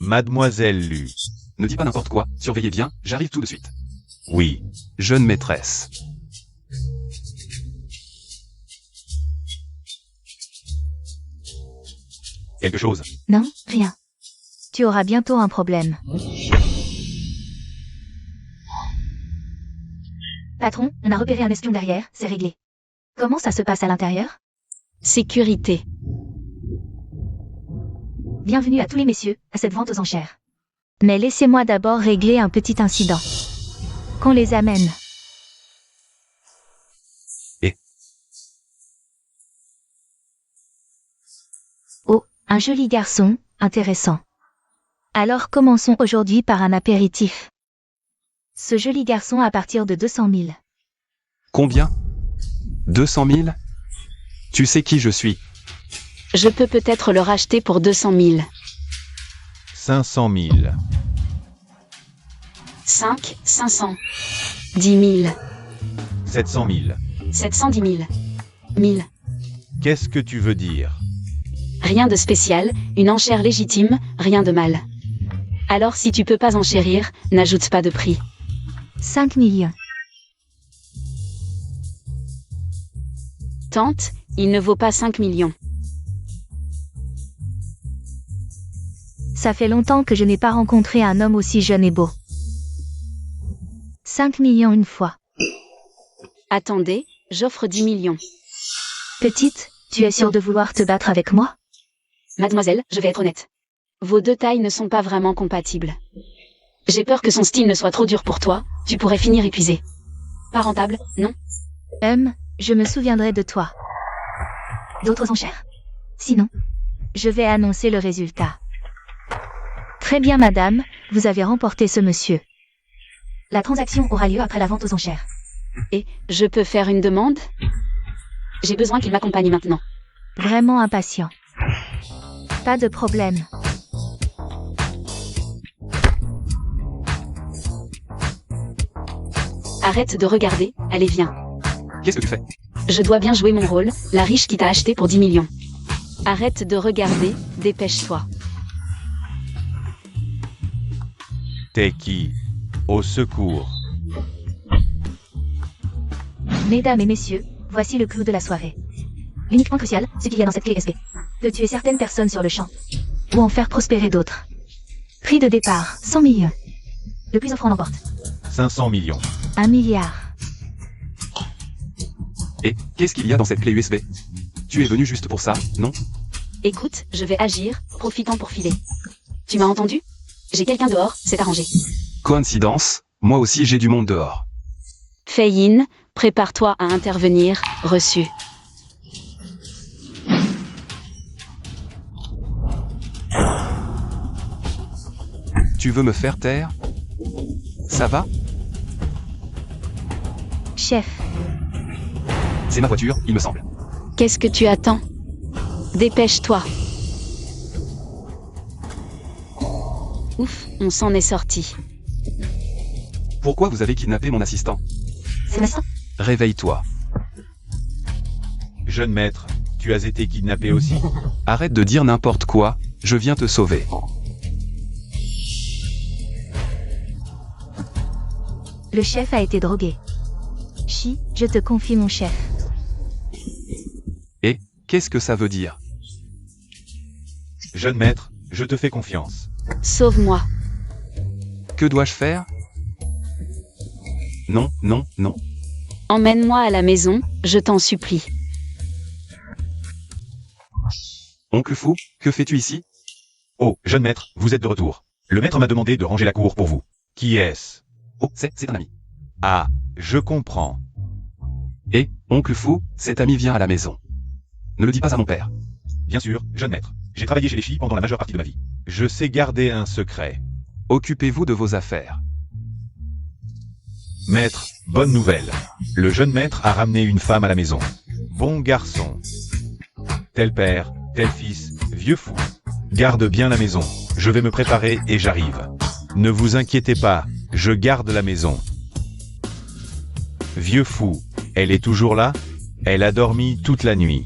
Mademoiselle Lu. Ne dis pas n'importe quoi, surveillez bien, j'arrive tout de suite. Oui. Jeune maîtresse. Quelque chose? Non, rien. Tu auras bientôt un problème. Patron, on a repéré un espion derrière, c'est réglé. Comment ça se passe à l'intérieur? Sécurité. Bienvenue à tous les messieurs, à cette vente aux enchères. Mais laissez-moi d'abord régler un petit incident. Qu'on les amène. Oh, un joli garçon, intéressant. Alors commençons aujourd'hui par un apéritif. Ce joli garçon à partir de 200 000. Combien? 200 000? Tu sais qui je suis. Je peux peut-être le racheter pour 200 000. 500 000. 5, 500. 10 000. 700 000. 710 000. 1000. Qu'est-ce que tu veux dire? Rien de spécial, une enchère légitime, rien de mal. Alors si tu peux pas enchérir, n'ajoute pas de prix. 5 millions. Tante, il ne vaut pas 5 millions. Ça fait longtemps que je n'ai pas rencontré un homme aussi jeune et beau. 5 millions une fois. Attendez, j'offre 10 millions. Petite, tu es sûre de vouloir te battre avec moi? Mademoiselle, je vais être honnête. Vos deux tailles ne sont pas vraiment compatibles. J'ai peur que son style ne soit trop dur pour toi, tu pourrais finir épuisé. Pas rentable, non? Je me souviendrai de toi. D'autres enchères? Sinon, je vais annoncer le résultat. Très bien madame, vous avez remporté ce monsieur. La transaction aura lieu après la vente aux enchères. Et, je peux faire une demande? J'ai besoin qu'il m'accompagne maintenant. Vraiment impatient. Pas de problème. Arrête de regarder, allez viens. Qu'est-ce que tu fais? Je dois bien jouer mon rôle, la riche qui t'a acheté pour 10 millions. Arrête de regarder, dépêche-toi. T'es qui? Au secours. Mesdames et messieurs, voici le clou de la soirée. L'unique point crucial, ce qu'il y a dans cette clé SP. de tuer certaines personnes sur le champ, ou en faire prospérer d'autres. Prix de départ, 100 millions. Le plus offrant l'emporte. 500 millions. 1 milliard. Et, qu'est-ce qu'il y a dans cette clé USB? Tu es venu juste pour ça, non? Écoute, je vais agir, profitant pour filer. Tu m'as entendu? J'ai quelqu'un dehors, c'est arrangé. Coïncidence, moi aussi j'ai du monde dehors. Fei-Yin, prépare-toi à intervenir, reçu. Tu veux me faire taire? Ça va? Chef, C'est ma voiture, il me semble. Qu'est-ce que tu attends? Dépêche-toi. Ouf, on s'en est sorti. Pourquoi vous avez kidnappé mon assistant? C'est ma sang. Réveille-toi. Jeune maître, tu as été kidnappé aussi? Arrête de dire n'importe quoi, je viens te sauver. le chef a été drogué. Chi, je te confie mon chef. Et, qu'est-ce que ça veut dire? Jeune maître, je te fais confiance. Sauve-moi. Que dois-je faire? Non, non, non. Emmène-moi à la maison, je t'en supplie. Oncle Fou, que fais-tu ici? Oh, jeune maître, vous êtes de retour. Le maître m'a demandé de ranger la cour pour vous. Qui est-ce? Oh, c'est un ami. Ah, je comprends. Et, oncle Fou, cet ami vient à la maison. Ne le dis pas à mon père. Bien sûr, jeune maître. J'ai travaillé chez les Chi pendant la majeure partie de ma vie. Je sais garder un secret. Occupez-vous de vos affaires. Maître, bonne nouvelle. Le jeune maître a ramené une femme à la maison. Bon garçon. Tel père, tel fils, vieux fou. Garde bien la maison. Je vais me préparer et j'arrive. Ne vous inquiétez pas, je garde la maison. Vieux fou, elle est toujours là? Elle a dormi toute la nuit.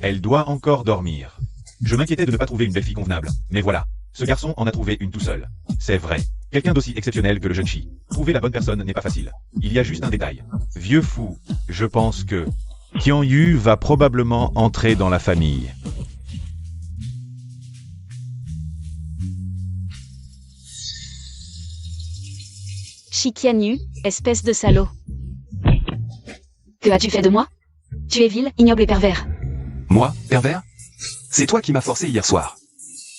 Elle doit encore dormir. Je m'inquiétais de ne pas trouver une belle fille convenable, mais voilà. Ce garçon en a trouvé une tout seul. C'est vrai. Quelqu'un d'aussi exceptionnel que le jeune Chi. Trouver la bonne personne n'est pas facile. Il y a juste un détail. Vieux fou, je pense que Qian Yu va probablement entrer dans la famille. Chi Qianyu, espèce de salaud. Que as-tu fait de moi? Tu es vil, ignoble et pervers. Moi, pervers? C'est toi qui m'as forcé hier soir.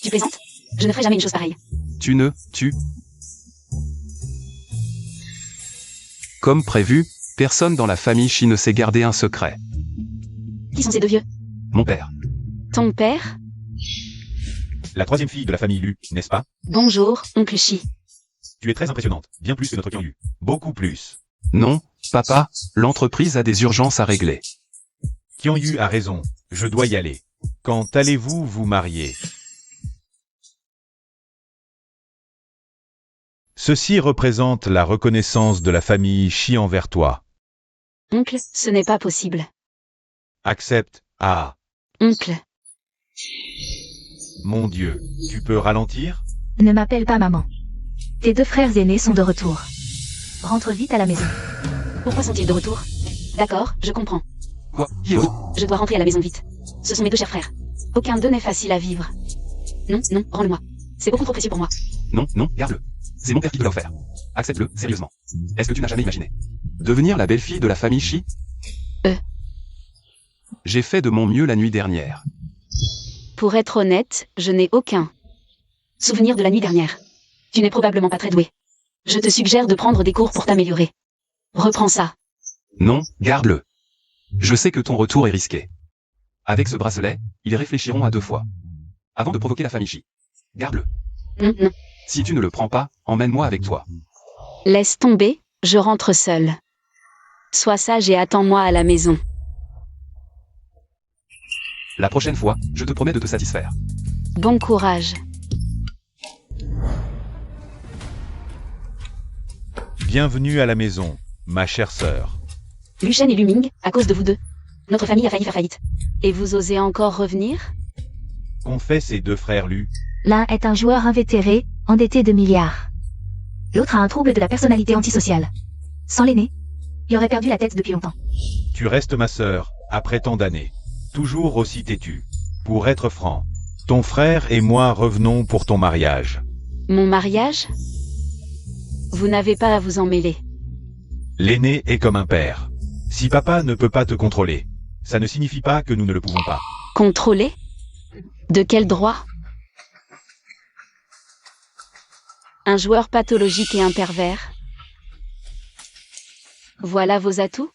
Tu plaisantes? Je ne ferai jamais une chose pareille. Tu... Comme prévu, personne dans la famille Chi ne sait garder un secret. Qui sont ces deux vieux? Mon père. Ton père? La troisième fille de la famille Lu, n'est-ce pas? Bonjour, oncle Chi. Tu es très impressionnante, bien plus que notre Qian Yu. Beaucoup plus. Non, papa, l'entreprise a des urgences à régler. Qian Yu a raison, je dois y aller. Quand allez-vous vous marier? Ceci représente la reconnaissance de la famille Chi envers toi. Oncle, ce n'est pas possible. Accepte. Ah, Oncle. mon Dieu, tu peux ralentir? Ne m'appelle pas maman. Tes deux frères aînés sont de retour. Rentre vite à la maison. Pourquoi sont-ils de retour? D'accord, je comprends. Quoi? Hiro? Je dois rentrer à la maison vite. Ce sont mes deux chers frères. Aucun d'eux n'est facile à vivre. Non, non, rends-le-moi. C'est beaucoup trop précieux pour moi. Non, non, garde-le. C'est mon père qui te l'a offert. Accepte-le, sérieusement. Est-ce que tu n'as jamais imaginé devenir la belle-fille de la famille Chi? J'ai fait de mon mieux la nuit dernière. Pour être honnête, je n'ai aucun souvenir de la nuit dernière. Tu n'es probablement pas très doué. Je te suggère de prendre des cours pour t'améliorer. Reprends ça. Non, garde-le. Je sais que ton retour est risqué. Avec ce bracelet, ils réfléchiront à 2 fois. Avant de provoquer la famille Chi. Garde-le. Non, non. Si tu ne le prends pas, emmène-moi avec toi. Laisse tomber, je rentre seule. Sois sage et attends-moi à la maison. La prochaine fois, je te promets de te satisfaire. Bon courage. Bienvenue à la maison, ma chère sœur. Luchen et Luming, à cause de vous deux. Notre famille a failli faire faillite. Et vous osez encore revenir? Qu'ont fait ces deux frères Lu? L'un est un joueur invétéré, endetté de milliards. L'autre a un trouble de la personnalité antisociale. Sans l'aîné, il aurait perdu la tête depuis longtemps. Tu restes ma sœur, après tant d'années. Toujours aussi têtue. Pour être franc, ton frère et moi revenons pour ton mariage. Mon mariage? Vous n'avez pas à vous en mêler. L'aîné est comme un père. Si papa ne peut pas te contrôler, ça ne signifie pas que nous ne le pouvons pas. Contrôler? De quel droit? Un joueur pathologique et un pervers? Voilà vos atouts?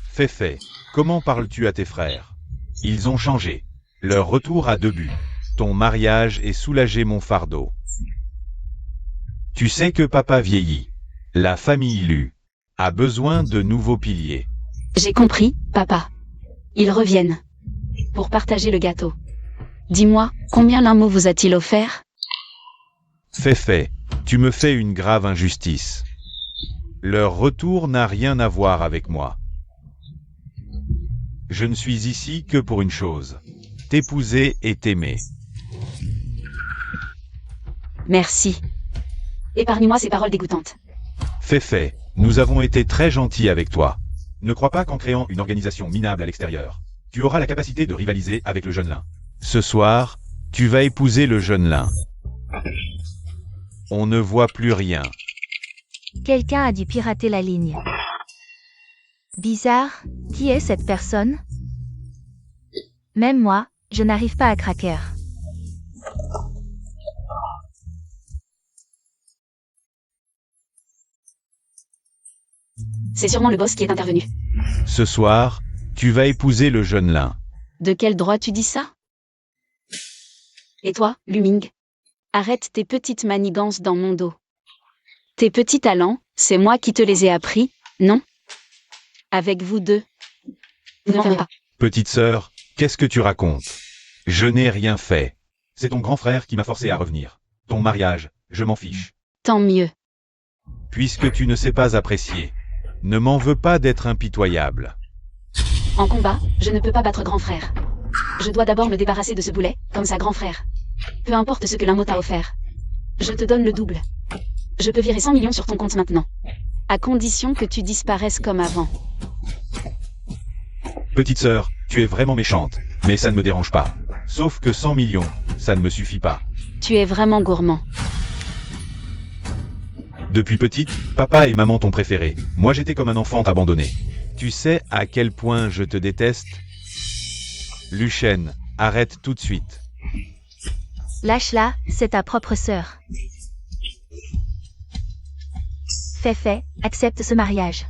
Féfé, comment parles-tu à tes frères? Ils ont changé. Leur retour a deux buts. Ton mariage et soulager mon fardeau. Tu sais que papa vieillit. La famille Lu a besoin de nouveaux piliers. J'ai compris, papa. Ils reviennent. Pour partager le gâteau. Dis-moi, combien Limmo vous a-t-il offert? Féfé, tu me fais une grave injustice. Leur retour n'a rien à voir avec moi. Je ne suis ici que pour une chose. T'épouser et t'aimer. Merci. Épargne-moi ces paroles dégoûtantes. Féfé, nous avons été très gentils avec toi. Ne crois pas qu'en créant une organisation minable à l'extérieur, tu auras la capacité de rivaliser avec le jeune lin. Ce soir, tu vas épouser le jeune lin. On ne voit plus rien. Quelqu'un a dû pirater la ligne. Bizarre, qui est cette personne? Même moi, je n'arrive pas à craquer. C'est sûrement le boss qui est intervenu. Ce soir, tu vas épouser le jeune lin. De quel droit tu dis ça? Et toi, Luming? Arrête tes petites manigances dans mon dos. Tes petits talents, c'est moi qui te les ai appris, non? Avec vous deux. Vous n'en ferez pas. Petite sœur, qu'est-ce que tu racontes? Je n'ai rien fait. C'est ton grand frère qui m'a forcé à revenir. Ton mariage, je m'en fiche. Tant mieux. Puisque tu ne sais pas apprécier, ne m'en veux pas d'être impitoyable. En combat, je ne peux pas battre grand frère. Je dois d'abord me débarrasser de ce boulet, comme sa grand frère. Peu importe ce que Limmo t'a offert. Je te donne le double. Je peux virer 100 millions sur ton compte maintenant. À condition que tu disparaisses comme avant. Petite sœur, tu es vraiment méchante, mais ça ne me dérange pas. Sauf que 100 millions, ça ne me suffit pas. Tu es vraiment gourmand. Depuis petite, papa et maman t'ont préféré. Moi j'étais comme un enfant abandonné. Tu sais à quel point je te déteste? Luchène, arrête tout de suite. Lâche-la, c'est ta propre sœur. Féfé, accepte ce mariage.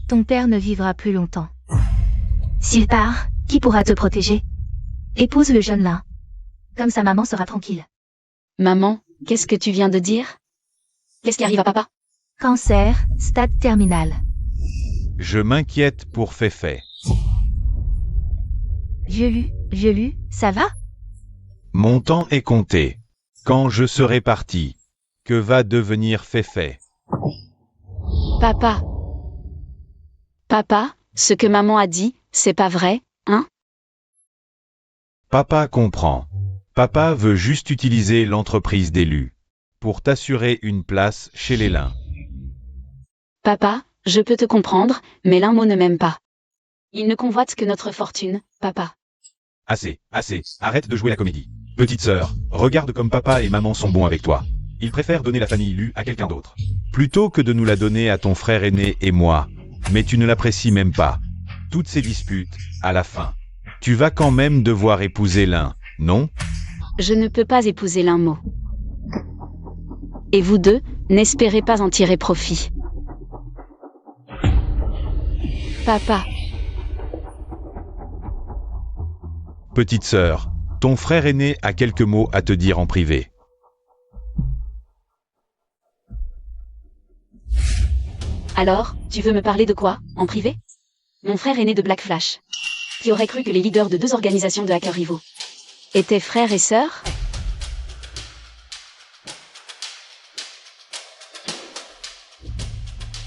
Ton père ne vivra plus longtemps. S'il part, qui pourra te protéger? Épouse le jeune lin. Comme sa maman sera tranquille. Maman, qu'est-ce que tu viens de dire? Qu'est-ce qui arrive à papa? Cancer, stade terminal. Je m'inquiète pour Féfé. Vieux Lu, ça va? Mon temps est compté. Quand je serai parti, que va devenir Féfé? Papa. Papa, ce que maman a dit, c'est pas vrai, hein? Papa comprend. Papa veut juste utiliser l'entreprise d'élu pour t'assurer une place chez les lins. Papa, je peux te comprendre, mais Limmo ne m'aime pas. Il ne convoite que notre fortune, papa. Assez, arrête de jouer la comédie. Petite sœur, regarde comme papa et maman sont bons avec toi. Ils préfèrent donner la famille Lu à quelqu'un d'autre. Plutôt que de nous la donner à ton frère aîné et moi. Mais tu ne l'apprécies même pas. Toutes ces disputes, à la fin. Tu vas quand même devoir épouser l'un, non? Je ne peux pas épouser Limmo. Et vous deux, n'espérez pas en tirer profit. Papa. Petite sœur, ton frère aîné a quelques mots à te dire en privé. Alors, tu veux me parler de quoi, en privé? Mon frère aîné de Black Flash. Qui aurait cru que les leaders de 2 organisations de hackers rivaux étaient frères et sœurs?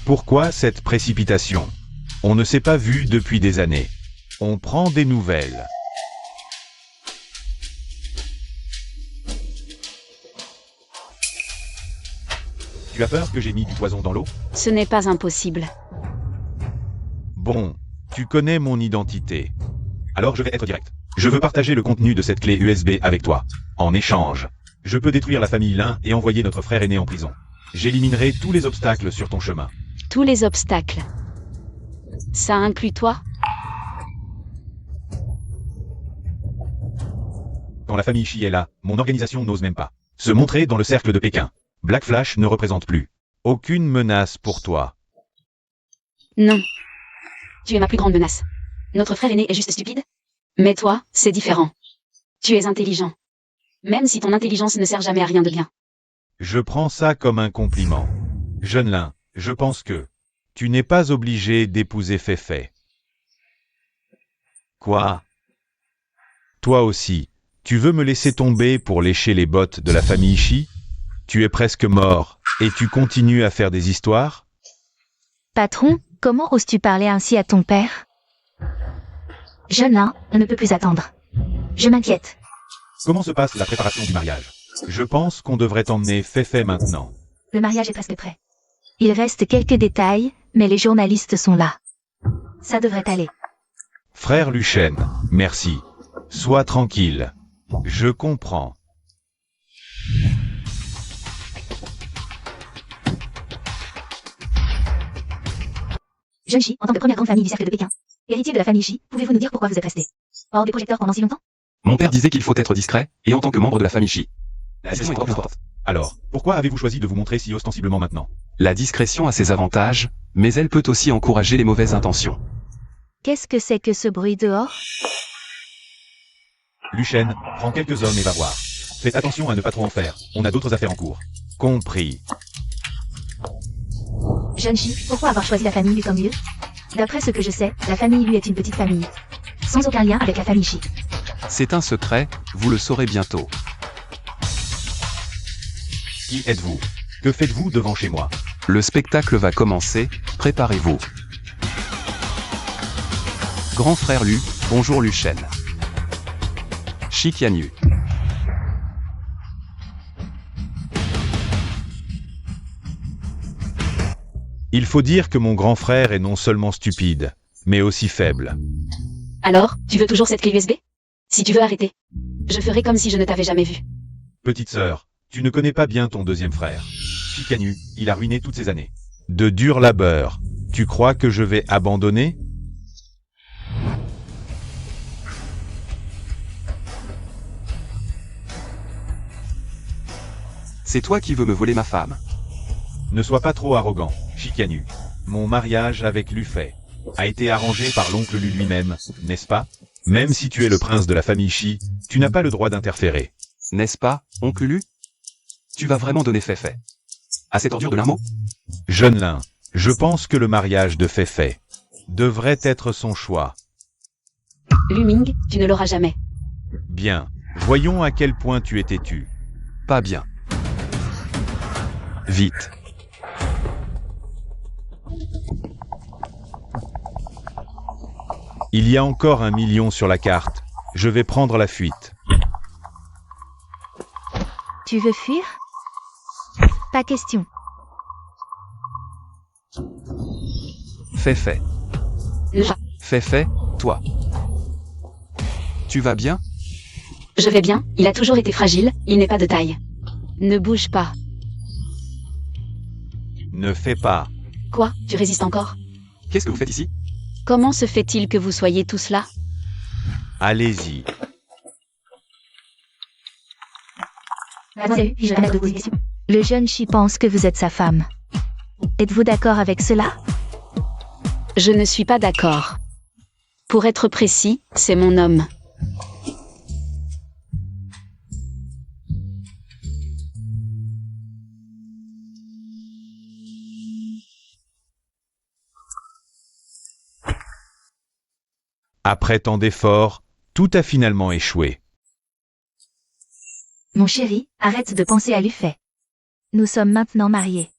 Pourquoi cette précipitation? On ne s'est pas vu depuis des années. On prend des nouvelles. Tu as peur que j'ai mis du poison dans l'eau? Ce n'est pas impossible. Bon, tu connais mon identité. Alors je vais être direct. Je veux partager le contenu de cette clé USB avec toi. En échange, je peux détruire la famille Lin et envoyer notre frère aîné en prison. J'éliminerai tous les obstacles sur ton chemin. Tous les obstacles. Ça inclut toi? Quand la famille Shi est là, mon organisation n'ose même pas se montrer dans le cercle de Pékin. Black Flash ne représente plus Aucune menace pour toi. Non. Tu es ma plus grande menace. Notre frère aîné est juste stupide? Mais toi, c'est différent. Tu es intelligent. Même si ton intelligence ne sert jamais à rien de bien. Je prends ça comme un compliment. Jeune Lin, je pense que tu n'es pas obligé d'épouser Feifei. Quoi? Toi aussi, tu veux me laisser tomber pour lécher les bottes de la famille Shi? Tu es presque mort, et tu continues à faire des histoires? Patron, comment oses-tu parler ainsi à ton père? Jeune Lin, on ne peut plus attendre. Je m'inquiète. Comment se passe la préparation du mariage? Je pense qu'on devrait emmener Feifei maintenant. Le mariage est presque prêt. Il reste quelques détails, mais les journalistes sont là. Ça devrait aller. Frère Luchen, merci. Sois tranquille. Je comprends. Jeune Shi, en tant que première grande famille du cercle de Pékin, héritier de la famille Shi, pouvez-vous nous dire pourquoi vous êtes resté hors des projecteurs pendant si longtemps? Mon père disait qu'il faut être discret, et en tant que membre de la famille Shi. La discrétion est trop importante. Alors, pourquoi avez-vous choisi de vous montrer si ostensiblement maintenant? La discrétion a ses avantages, mais elle peut aussi encourager les mauvaises intentions. Qu'est-ce que c'est que ce bruit dehors? Luchen, prends quelques hommes et va voir. Faites attention à ne pas trop en faire, on a d'autres affaires en cours. Compris. Jeune Shi, pourquoi avoir choisi la famille Lu comme lieu? D'après ce que je sais, la famille Lu est une petite famille. Sans aucun lien avec la famille Shi. C'est un secret, vous le saurez bientôt. Qui êtes-vous? Que faites-vous devant chez moi? Le spectacle va commencer, préparez-vous. Grand frère Lu, bonjour Luchen. Shi Qianyu. Il faut dire que mon grand frère est non seulement stupide, mais aussi faible. Alors, tu veux toujours cette clé USB? Si tu veux arrêter, je ferai comme si je ne t'avais jamais vu. Petite sœur, tu ne connais pas bien ton deuxième frère. Shi Qianyu, il a ruiné toutes ces années. De dur labeur. Tu crois que je vais abandonner? C'est toi qui veux me voler ma femme. Ne sois pas trop arrogant, Shi Qianyu. Mon mariage avec Lu Fei a été arrangé par l'oncle Lu lui-même, n'est-ce pas? Même si tu es le prince de la famille Shi, tu n'as pas le droit d'interférer. N'est-ce pas, oncle Lu? Tu vas vraiment donner Feifei à cette ordure de Lin Mo? Jeune Lin, je pense que le mariage de Feifei devrait être son choix. Lu Ming, tu ne l'auras jamais. Bien, voyons à quel point tu es têtu. Pas bien. Vite. Il y a encore 1 million sur la carte. Je vais prendre la fuite. Tu veux fuir? Pas question. Feifei. Non. Feifei, toi. Tu vas bien? Je vais bien, il a toujours été fragile, il n'est pas de taille. Ne bouge pas. Ne fais pas. Quoi, tu résistes encore? Qu'est-ce que vous faites ici? Comment se fait-il que vous soyez tous là? Allez-y. Mademoiselle, puis-je permettre de poser une question? Le jeune Shi pense que vous êtes sa femme. Êtes-vous d'accord avec cela? Je ne suis pas d'accord. Pour être précis, c'est mon homme. Après tant d'efforts, tout a finalement échoué. Mon chéri, arrête de penser à Lu Fei. Nous sommes maintenant mariés.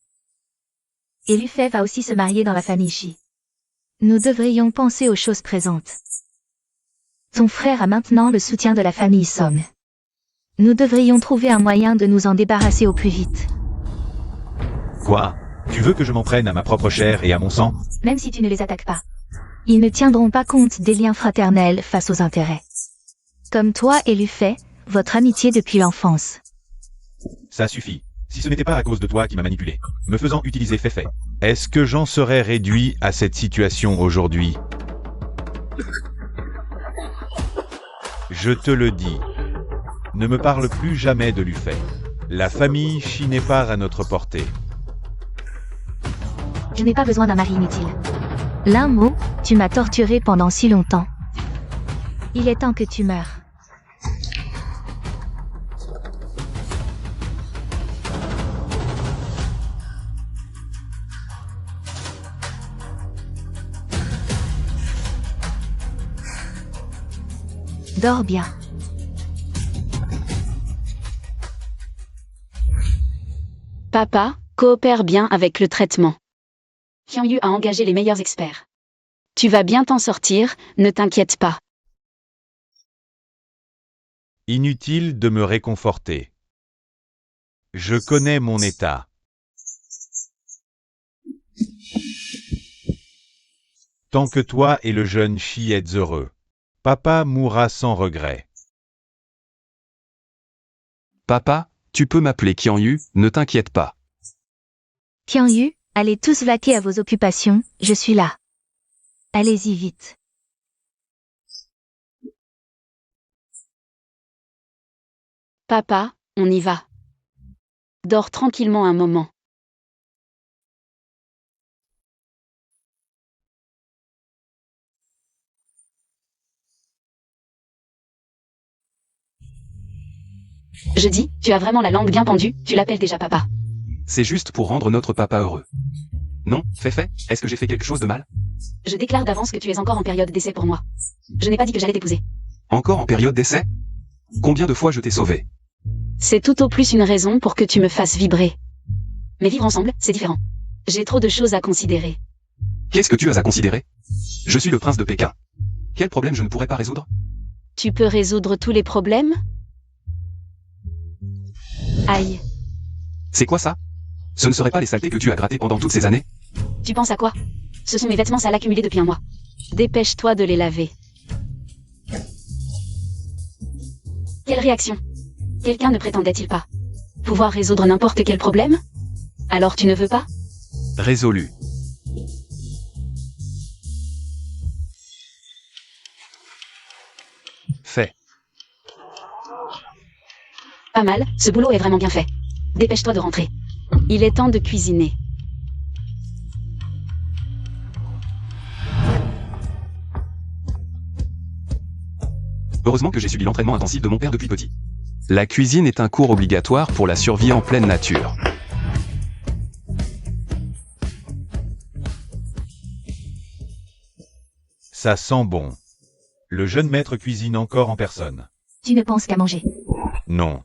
Et Lu Fei va aussi se marier dans la famille Shi. Nous devrions penser aux choses présentes. Ton frère a maintenant le soutien de la famille Song. Nous devrions trouver un moyen de nous en débarrasser au plus vite. Quoi? Tu veux que je m'en prenne à ma propre chair et à mon sang? Même si tu ne les attaques pas. Ils ne tiendront pas compte des liens fraternels face aux intérêts. Comme toi et Lufay, votre amitié depuis l'enfance. Ça suffit. Si ce n'était pas à cause de toi qui m'a manipulé, me faisant utiliser Féfé, est-ce que j'en serais réduit à cette situation aujourd'hui? Je te le dis. Ne me parle plus jamais de Lufay. La famille Shi n'est pas à notre portée. Je n'ai pas besoin d'un mari inutile. Linmo, tu m'as torturé pendant si longtemps. Il est temps que tu meures. Dors bien. Papa, coopère bien avec le traitement. Qianyu a engagé les meilleurs experts. Tu vas bien t'en sortir, ne t'inquiète pas. Inutile de me réconforter. Je connais mon état. Tant que toi et le jeune Shi êtes heureux, papa mourra sans regret. Papa, tu peux m'appeler Qianyu, ne t'inquiète pas. Qianyu, allez tous vaquer à vos occupations, je suis là. Allez-y vite. Papa, on y va. Dors tranquillement un moment. Je dis, tu as vraiment la langue bien pendue, tu l'appelles déjà papa. C'est juste pour rendre notre papa heureux. Non, Féfé, est-ce que j'ai fait quelque chose de mal? Je déclare d'avance que tu es encore en période d'essai pour moi. Je n'ai pas dit que j'allais t'épouser. Encore en période d'essai? Combien de fois je t'ai sauvé? C'est tout au plus une raison pour que tu me fasses vibrer. Mais vivre ensemble, c'est différent. J'ai trop de choses à considérer. Qu'est-ce que tu as à considérer? Je suis le prince de Pékin. Quel problème je ne pourrais pas résoudre? Tu peux résoudre tous les problèmes? Aïe. C'est quoi ça? Ce ne seraient pas les saletés que tu as grattées pendant toutes ces années? Tu penses à quoi? Ce sont mes vêtements sales accumulés depuis un mois. Dépêche-toi de les laver. Quelle réaction? Quelqu'un ne prétendait-il pas pouvoir résoudre n'importe quel problème? Alors tu ne veux pas? Résolu. Fait. Pas mal, ce boulot est vraiment bien fait. Dépêche-toi de rentrer. Il est temps de cuisiner. Heureusement que j'ai subi l'entraînement intensif de mon père depuis petit. La cuisine est un cours obligatoire pour la survie en pleine nature. Ça sent bon. Le jeune maître cuisine encore en personne. Tu ne penses qu'à manger. Non.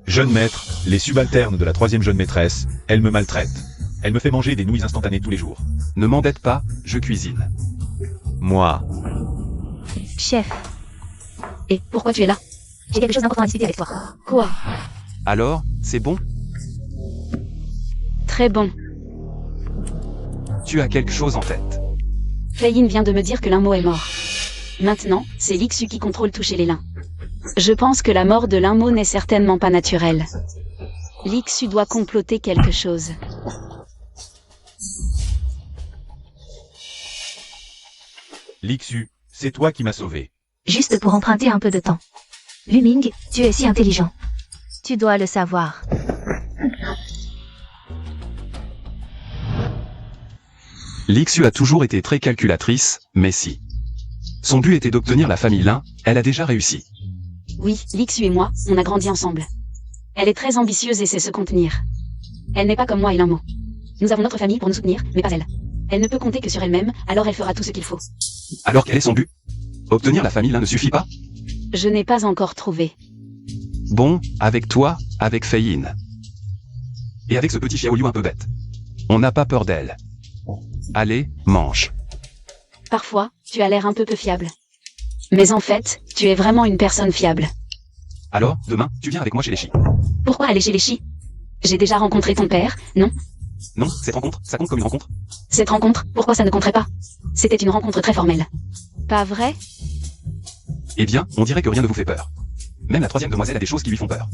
Jeune maître, les subalternes de la troisième jeune maîtresse, elle me maltraite. Elle me fait manger des nouilles instantanées tous les jours. Ne m'embête pas, je cuisine. Moi, Chef, Et pourquoi tu es là? J'ai quelque chose d'important à discuter avec toi. Quoi? Alors, c'est bon? Très bon. Tu as quelque chose en tête. Fei-Yin vient de me dire que Linmo est mort. Maintenant, c'est Lixu qui contrôle tout chez les Lin. Je pense que la mort de Linmo n'est certainement pas naturelle. Lixu doit comploter quelque chose. Lixu, c'est toi qui m'as sauvé. Juste pour emprunter un peu de temps. Luming, tu es si intelligent. tu dois le savoir. Lixu a toujours été très calculatrice, mais si son but était d'obtenir la famille Lin, elle a déjà réussi. Oui, Lixu et moi, on a grandi ensemble. Elle est très ambitieuse et sait se contenir. Elle n'est pas comme moi et Linmo. Nous avons notre famille pour nous soutenir, mais pas elle. Elle ne peut compter que sur elle-même, alors elle fera tout ce qu'il faut. Alors quel est son but? Obtenir la famille Lin ne suffit pas? Je n'ai pas encore trouvé. Bon, avec toi, avec Fei-Yin. Et avec ce petit Xiaoliu un peu bête. On n'a pas peur d'elle. Allez, mange. Parfois, tu as l'air un peu fiable. Mais en fait, tu es vraiment une personne fiable. Alors, demain, tu viens avec moi chez les Shi. Pourquoi aller chez les Shi? J'ai déjà rencontré ton père, non? Non, cette rencontre, ça compte comme une rencontre? Cette rencontre, pourquoi ça ne compterait pas? C'était une rencontre très formelle. Pas vrai? Eh bien, on dirait que rien ne vous fait peur. Même la troisième demoiselle a des choses qui lui font peur.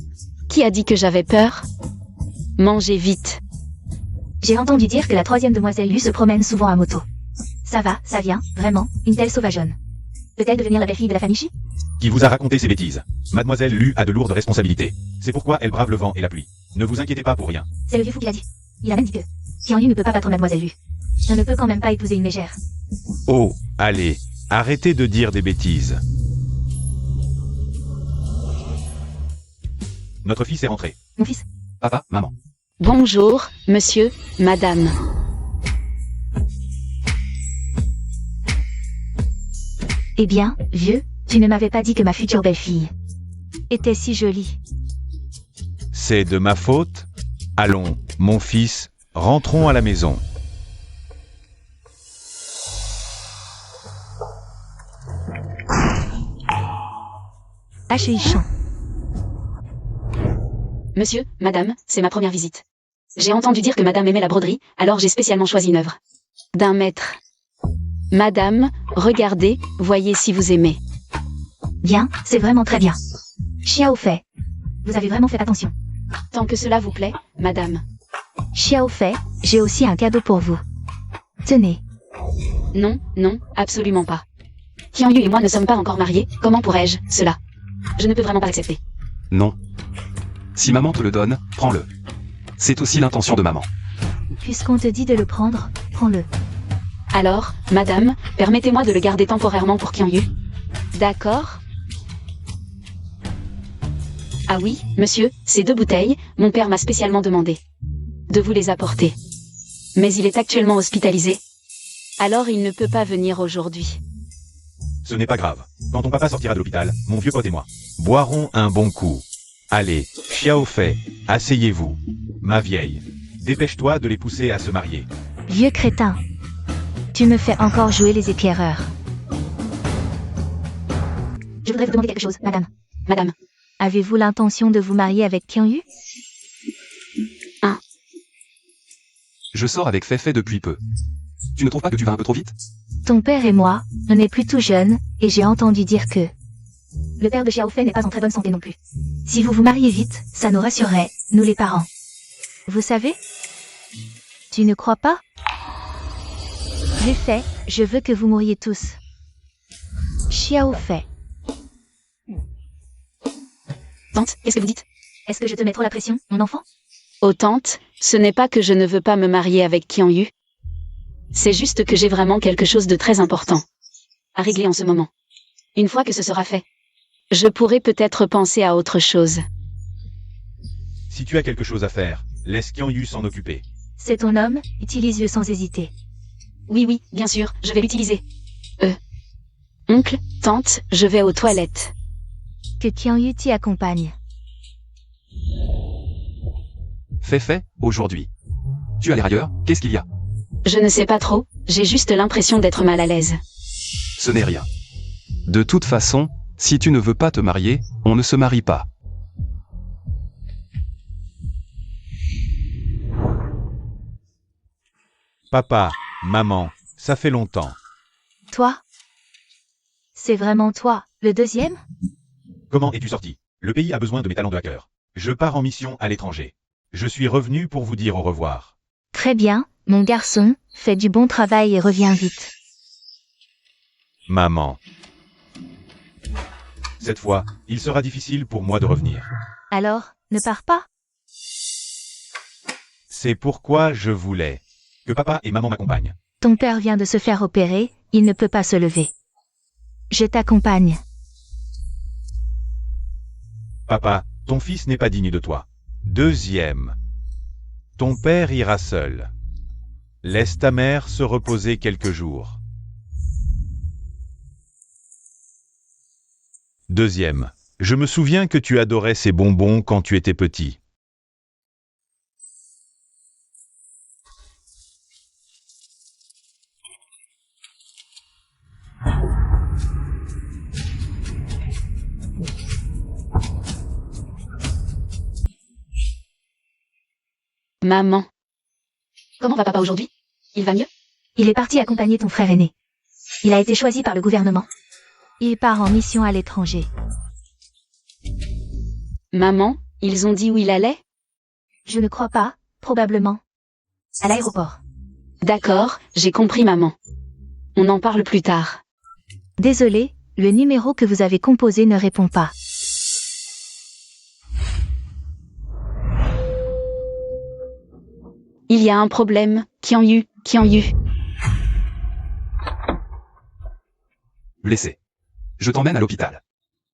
Qui a dit que j'avais peur? Mangez vite. J'ai entendu dire que la troisième demoiselle Lu se promène souvent à moto. Ça va, ça vient, vraiment, une telle sauvageonne. Peut-elle devenir la belle-fille de la famille Chi? Qui vous a raconté ces bêtises? Mademoiselle Lu a de lourdes responsabilités. C'est pourquoi elle brave le vent et la pluie. Ne vous inquiétez pas pour rien. C'est le vieux fou qui l'a dit. Il a même dit que Qian Yu ne peut pas battre Mademoiselle Lu. Je ne peux quand même pas épouser une mégère. Oh, allez, arrêtez de dire des bêtises. Notre fils est rentré. Mon fils. Papa, maman. Bonjour, monsieur, madame. Eh bien, vieux, tu ne m'avais pas dit que ma future belle-fille était si jolie. C'est de ma faute? Allons, mon fils, rentrons à la maison. Achéichon. Monsieur, madame, c'est ma première visite. J'ai entendu dire que madame aimait la broderie, alors j'ai spécialement choisi une œuvre. D'un maître. Madame, regardez, voyez si vous aimez. Bien, c'est vraiment très bien. Xiao Fei. Vous avez vraiment fait attention. Tant que cela vous plaît, madame. Xiao Fei, j'ai aussi un cadeau pour vous. Tenez. Non, non, absolument pas. Qian Yu et moi ne sommes pas encore mariés, comment pourrais-je, cela? Je ne peux vraiment pas l'accepter. Non. Si maman te le donne, prends-le. C'est aussi l'intention de maman. Puisqu'on te dit de le prendre, prends-le. Alors, madame, permettez-moi de le garder temporairement pour Qian Yu. D'accord? Ah oui, monsieur, ces 2 bouteilles, mon père m'a spécialement demandé de vous les apporter. Mais il est actuellement hospitalisé. Alors il ne peut pas venir aujourd'hui. Ce n'est pas grave. Quand ton papa sortira de l'hôpital, mon vieux pote et moi boirons un bon coup. Allez, Xiao Fei, asseyez-vous. Ma vieille, dépêche-toi de les pousser à se marier. Vieux crétin. Tu me fais encore jouer les éclaireurs. Je voudrais vous demander quelque chose, madame. Madame. Avez-vous l'intention de vous marier avec Qian Yu? Je sors avec Feifei depuis peu. Tu ne trouves pas que tu vas un peu trop vite? Ton père et moi, on est plutôt jeunes, et j'ai entendu dire que le père de Xiao Fei n'est pas en très bonne santé non plus. si vous vous mariez vite, ça nous rassurerait, nous les parents. Vous savez? Tu ne crois pas? J'ai fait, je veux que vous mouriez tous. Xiao Fei. Tante, qu'est-ce que vous dites? Est-ce que je te mets trop la pression, mon enfant? Oh tante, ce n'est pas que je ne veux pas me marier avec Qian Yu. C'est juste que j'ai vraiment quelque chose de très important à régler en ce moment. Une fois que ce sera fait, je pourrai peut-être penser à autre chose. Si tu as quelque chose à faire, laisse Qian Yu s'en occuper. C'est ton homme, utilise-le sans hésiter. Oui, oui, bien sûr, je vais l'utiliser. Oncle, tante, je vais aux toilettes. Que Qian Yu t'y accompagne. Feifei, aujourd'hui. Tu as l'air ailleurs, qu'est-ce qu'il y a? Je ne sais pas trop, j'ai juste l'impression d'être mal à l'aise. Ce n'est rien. De toute façon, si tu ne veux pas te marier, on ne se marie pas. Papa, maman, ça fait longtemps. Toi? C'est vraiment toi, le deuxième? Comment es-tu sorti? Le pays a besoin de mes talents de hacker. Je pars en mission à l'étranger. Je suis revenu pour vous dire au revoir. Très bien, mon garçon, fais du bon travail et reviens vite. Maman. Cette fois, il sera difficile pour moi de revenir. Alors, ne pars pas? C'est pourquoi je voulais que papa et maman m'accompagnent. Ton père vient de se faire opérer, il ne peut pas se lever. Je t'accompagne. Papa, ton fils n'est pas digne de toi. Deuxième. Ton père ira seul. Laisse ta mère se reposer quelques jours. Deuxième. Je me souviens que tu adorais ces bonbons quand tu étais petit. Maman. Comment va papa aujourd'hui? Il va mieux? Il est parti accompagner ton frère aîné. Il a été choisi par le gouvernement. Il part en mission à l'étranger. Maman, ils ont dit où il allait? Je ne crois pas, probablement. À l'aéroport. D'accord, j'ai compris maman. On en parle plus tard. Désolé, le numéro que vous avez composé ne répond pas. Il y a un problème, Qianyu. Blessé. Je t'emmène à l'hôpital.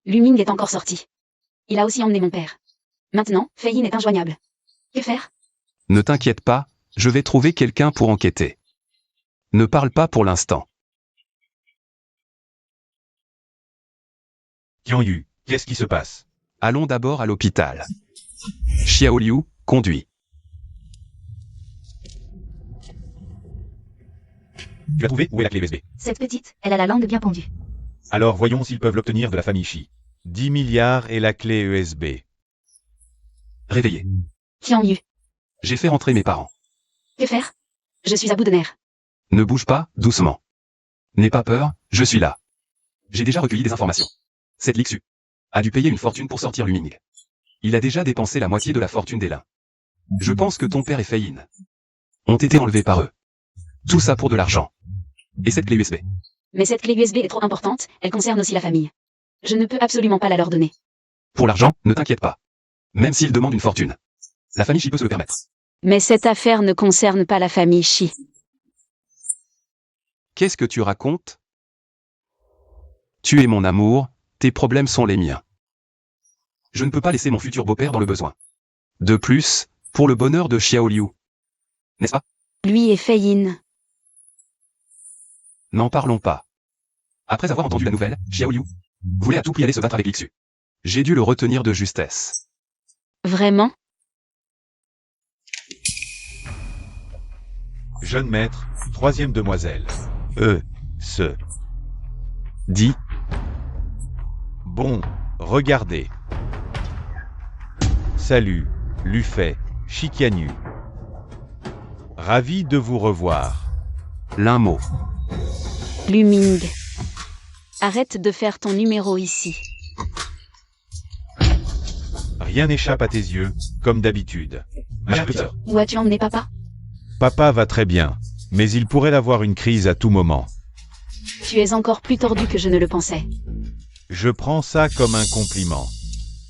Luming est encore sorti. Il a aussi emmené mon père. Maintenant, Fei Yin est injoignable. Que faire? Ne t'inquiète pas, je vais trouver quelqu'un pour enquêter. Ne parle pas pour l'instant. Qianyu, qu'est-ce qui se passe? Allons d'abord à l'hôpital. Xiaoliu, conduis. Tu as trouvé où est la clé USB? Cette petite, elle a la langue bien pendue. Alors voyons s'ils peuvent l'obtenir de la famille Shi. 10 milliards et la clé USB. Réveillé. Qianyu. J'ai fait rentrer mes parents. Que faire? Je suis à bout de nerfs. Ne bouge pas, doucement. N'aie pas peur, je suis là. J'ai déjà recueilli des informations. Cette Lixu a dû payer une fortune pour sortir Luming. Il a déjà dépensé la moitié de la fortune des lins. Je pense que ton père et Fei Yin ont été enlevés par eux. Tout ça pour de l'argent. Et cette clé USB. Mais cette clé USB est trop importante, elle concerne aussi la famille. Je ne peux absolument pas la leur donner. Pour l'argent, ne t'inquiète pas. Même s'ils demandent une fortune. La famille Shi peut se le permettre. Mais cette affaire ne concerne pas la famille Shi. Qu'est-ce que tu racontes? Tu es mon amour, tes problèmes sont les miens. Je ne peux pas laisser mon futur beau-père dans le besoin. De plus, pour le bonheur de Xiaoliu. N'est-ce pas? Lui et Fei Yin. N'en parlons pas. Après avoir entendu la nouvelle, Xiaoliu voulait à tout prix aller se battre avec Lixu. J'ai dû le retenir de justesse. Vraiment? Jeune maître, troisième demoiselle. Ce. Dis, Bon, regardez. Salut, Lu Fei, Shi Qianyu. Ravi de vous revoir. l'un mot. Luming. Arrête de faire ton numéro ici. Rien n'échappe à tes yeux, comme d'habitude. Ma chère Peter, Où as-tu emmené papa? papa va très bien, mais il pourrait avoir une crise à tout moment. Tu es encore plus tordu que je ne le pensais. Je prends ça comme un compliment.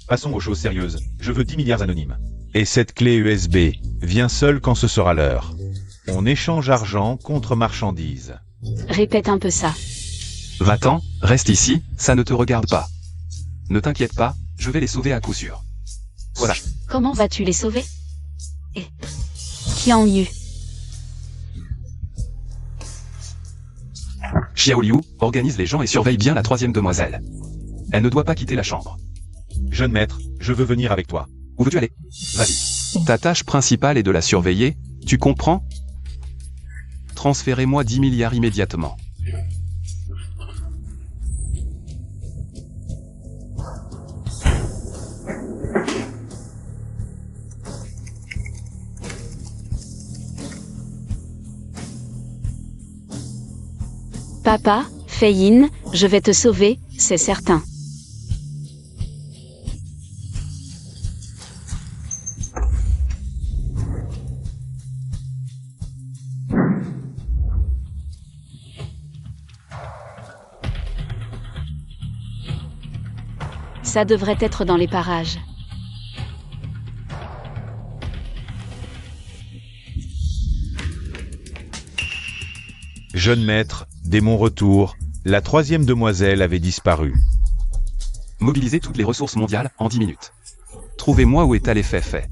Passons aux choses sérieuses. Je veux 10 milliards anonymes. Et cette clé USB vient seule quand ce sera l'heure. On échange argent contre marchandises. Répète un peu ça. Va-t'en, reste ici, ça ne te regarde pas. Ne t'inquiète pas, je vais les sauver à coup sûr. Voilà. Comment vas-tu les sauver? Et... Qianyu. Xiaoliu organise les gens et surveille bien la troisième demoiselle. Elle ne doit pas quitter la chambre. Jeune maître, je veux venir avec toi. Où veux-tu aller? Vas-y. Ta tâche principale est de la surveiller, tu comprends? Transférez-moi 10 milliards immédiatement. Papa, Fei Yin, je vais te sauver, c'est certain. Ça devrait être dans les parages. Jeune maître, dès mon retour, la troisième demoiselle avait disparu. Mobilisez toutes les ressources mondiales en 10 minutes. Trouvez-moi où est allé Fei.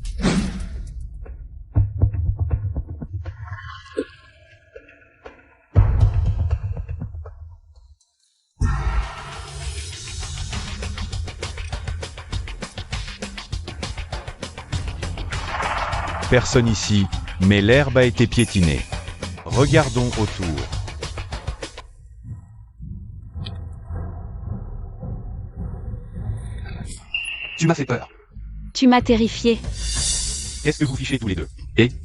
Personne ici, mais l'herbe a été piétinée. Regardons autour. Tu m'as fait peur. Tu m'as terrifié. Qu'est-ce que vous fichez tous les deux?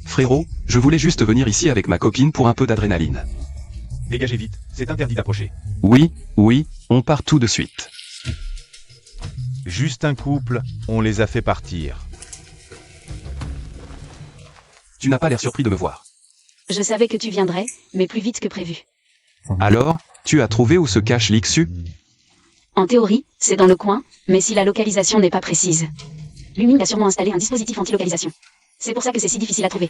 frérot, je voulais juste venir ici avec ma copine pour un peu d'adrénaline. Dégagez vite, c'est interdit d'approcher. Oui, on part tout de suite. Juste un couple, on les a fait partir. Tu n'as pas l'air surpris de me voir. Je savais que tu viendrais, mais plus vite que prévu. Alors, tu as trouvé où se cache l'Ixu? En théorie, c'est dans le coin, mais si la localisation n'est pas précise. Luming a sûrement installé un dispositif anti-localisation. C'est pour ça que c'est si difficile à trouver.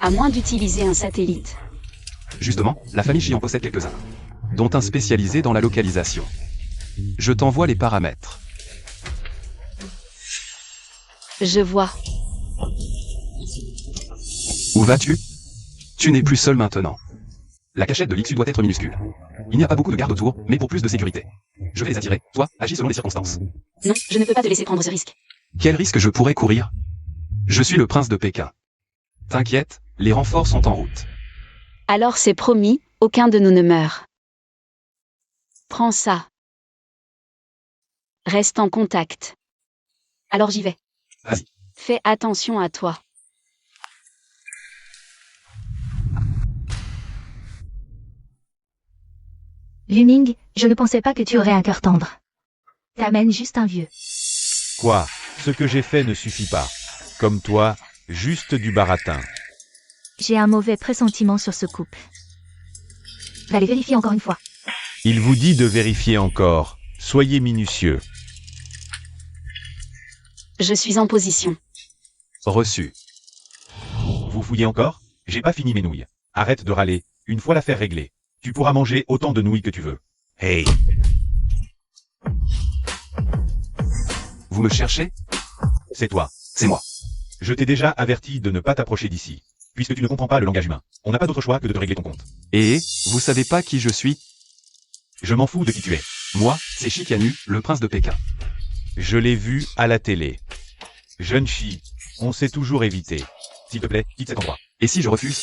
À moins d'utiliser un satellite. Justement, la famille Chi en possède quelques-uns, dont un spécialisé dans la localisation. Je t'envoie les paramètres. Je vois. Où vas-tu? Tu n'es plus seul maintenant. La cachette de l'Ixu doit être minuscule. Il n'y a pas beaucoup de gardes autour, mais pour plus de sécurité. Je vais les attirer, toi, agis selon les circonstances. Non, je ne peux pas te laisser prendre ce risque. Quel risque je pourrais courir? Je suis le prince de Pékin. T'inquiète, les renforts sont en route. Alors c'est promis, aucun de nous ne meurt. Prends ça. Reste en contact. Alors j'y vais. Vas-y. Fais attention à toi. Luming, je ne pensais pas que tu aurais un cœur tendre. T'amènes juste un vieux. Quoi? Ce que j'ai fait ne suffit pas. Comme toi, juste du baratin. J'ai un mauvais pressentiment sur ce couple. Va les vérifier encore une fois. Il vous dit de vérifier encore. Soyez minutieux. Je suis en position. Reçu. Vous fouillez encore? J'ai pas fini mes nouilles. Arrête de râler. Une fois l'affaire réglée, tu pourras manger autant de nouilles que tu veux. Hey! Vous me cherchez? C'est toi. C'est moi. Je t'ai déjà averti de ne pas t'approcher d'ici. Puisque tu ne comprends pas le langage humain. On n'a pas d'autre choix que de te régler ton compte. Et, vous savez pas qui je suis? Je m'en fous de qui tu es. Moi, c'est Shi Qianyu, le prince de Pékin. Je l'ai vu à la télé. Jeune Chi, on s'est toujours évité. S'il te plaît, quitte cet endroit. Et si je refuse?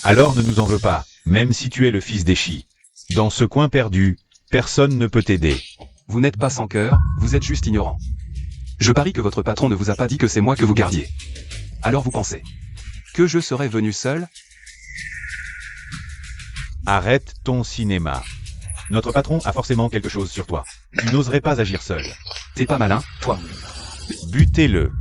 Alors ne nous en veux pas, même si tu es le fils des Chi. Dans ce coin perdu, personne ne peut t'aider. Vous n'êtes pas sans cœur, vous êtes juste ignorant. Je parie que votre patron ne vous a pas dit que c'est moi que vous gardiez. Alors vous pensez que je serais venu seul? Arrête ton cinéma. Notre patron a forcément quelque chose sur toi. Tu n'oserais pas agir seul. T'es pas malin, toi. Butez-le.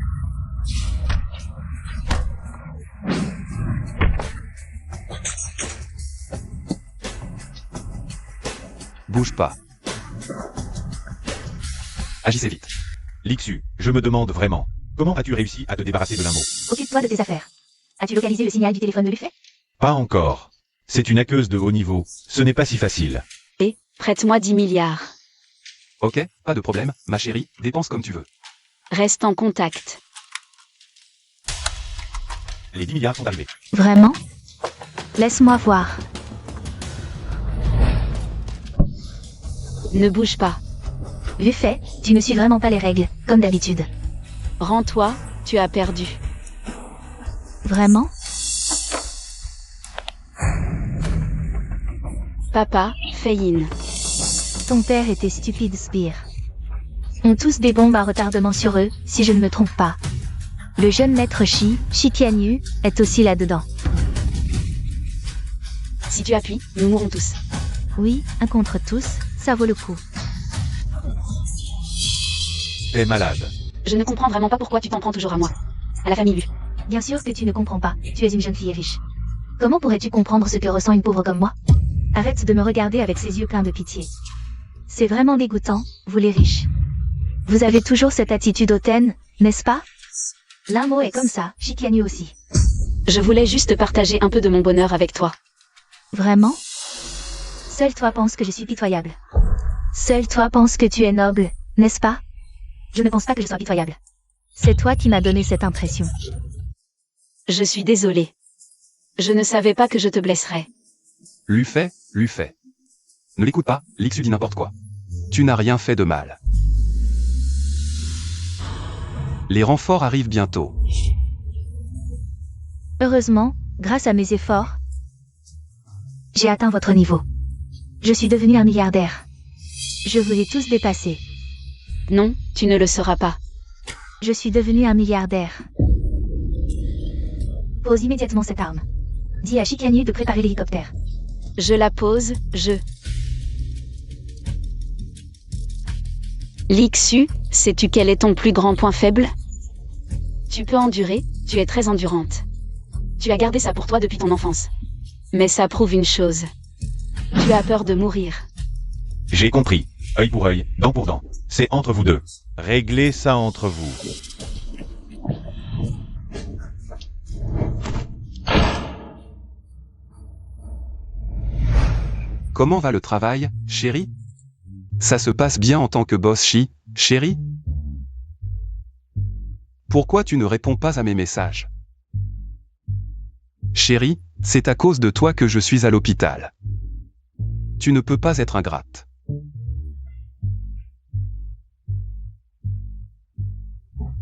Bouge pas. Agissez vite. L'Ixu, je me demande vraiment, comment as-tu réussi à te débarrasser de l'un mot? Occupe-toi de tes affaires. As-tu localisé le signal du téléphone de Lufei? Pas encore. C'est une hackeuse de haut niveau, ce n'est pas si facile. Et, prête-moi 10 milliards. Ok, pas de problème, ma chérie, dépense comme tu veux. Reste en contact. Les 10 milliards sont arrivés. Vraiment? Laisse-moi voir. Ne bouge pas. Lufei, tu ne suis vraiment pas les règles, comme d'habitude. Rends-toi, tu as perdu. Vraiment? Papa, Fei-in. Ton père était stupide, Spire. Ont tous des bombes à retardement sur eux, si je ne me trompe pas. Le jeune maître Shi Qianyu, est aussi là-dedans. Si tu appuies, nous mourrons tous. Oui, un contre tous, ça vaut le coup. T'es malade. Je ne comprends vraiment pas pourquoi tu t'en prends toujours à moi. À la famille Lu. Bien sûr que tu ne comprends pas, tu es une jeune fille riche. Comment pourrais-tu comprendre ce que ressent une pauvre comme moi? Arrête de me regarder avec ces yeux pleins de pitié. C'est vraiment dégoûtant, vous les riches. Vous avez toujours cette attitude hautaine, n'est-ce pas? L'un est comme ça, Shi Qianyu aussi. Je voulais juste partager un peu de mon bonheur avec toi. Vraiment? Seul toi penses que je suis pitoyable. Seul toi penses que tu es noble, n'est-ce pas? Je ne pense pas que je sois pitoyable. C'est toi qui m'as donné cette impression. Je suis désolée. Je ne savais pas que je te blesserais. Lufei. Ne l'écoute pas, l'Ixu dit n'importe quoi. Tu n'as rien fait de mal. Les renforts arrivent bientôt. Heureusement, grâce à mes efforts, j'ai atteint votre niveau. Je suis devenu un milliardaire. Je vous ai tous dépassé. Non, tu ne le seras pas. Je suis devenu un milliardaire. Pose immédiatement cette arme. Dis à Chicanu de préparer l'hélicoptère. Je la pose, Lixu, sais-tu quel est ton plus grand point faible? Tu peux endurer, tu es très endurante. Tu as gardé ça pour toi depuis ton enfance. Mais ça prouve une chose. Tu as peur de mourir. J'ai compris. Œil pour œil, dent pour dent. C'est entre vous deux. Réglez ça entre vous. Comment va le travail, chérie? Ça se passe bien en tant que boss Chi, chérie? Pourquoi tu ne réponds pas à mes messages? Chérie, c'est à cause de toi que je suis à l'hôpital. Tu ne peux pas être ingrate.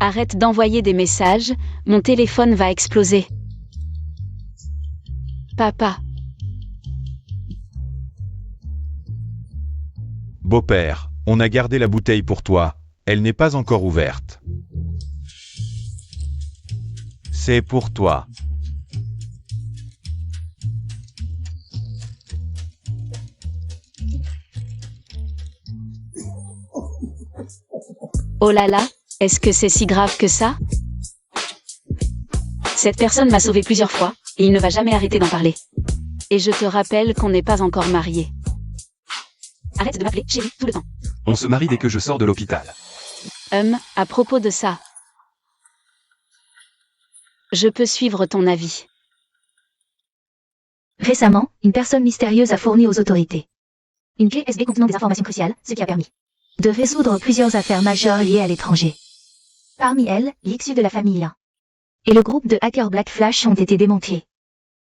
Arrête d'envoyer des messages, mon téléphone va exploser. Papa. Beau-père, on a gardé la bouteille pour toi. Elle n'est pas encore ouverte. C'est pour toi. Oh là là, est-ce que c'est si grave que ça? Cette personne m'a sauvé plusieurs fois, et il ne va jamais arrêter d'en parler. Et je te rappelle qu'on n'est pas encore mariés. Arrête de m'appeler chérie tout le temps. On se marie dès que je sors de l'hôpital. À propos de ça. Je peux suivre ton avis. Récemment, une personne mystérieuse a fourni aux autorités une clé SD contenant des informations cruciales, ce qui a permis de résoudre plusieurs affaires majeures liées à l'étranger. Parmi elles, l'issue de la famille Lin et le groupe de hackers Black Flash ont été démantelés.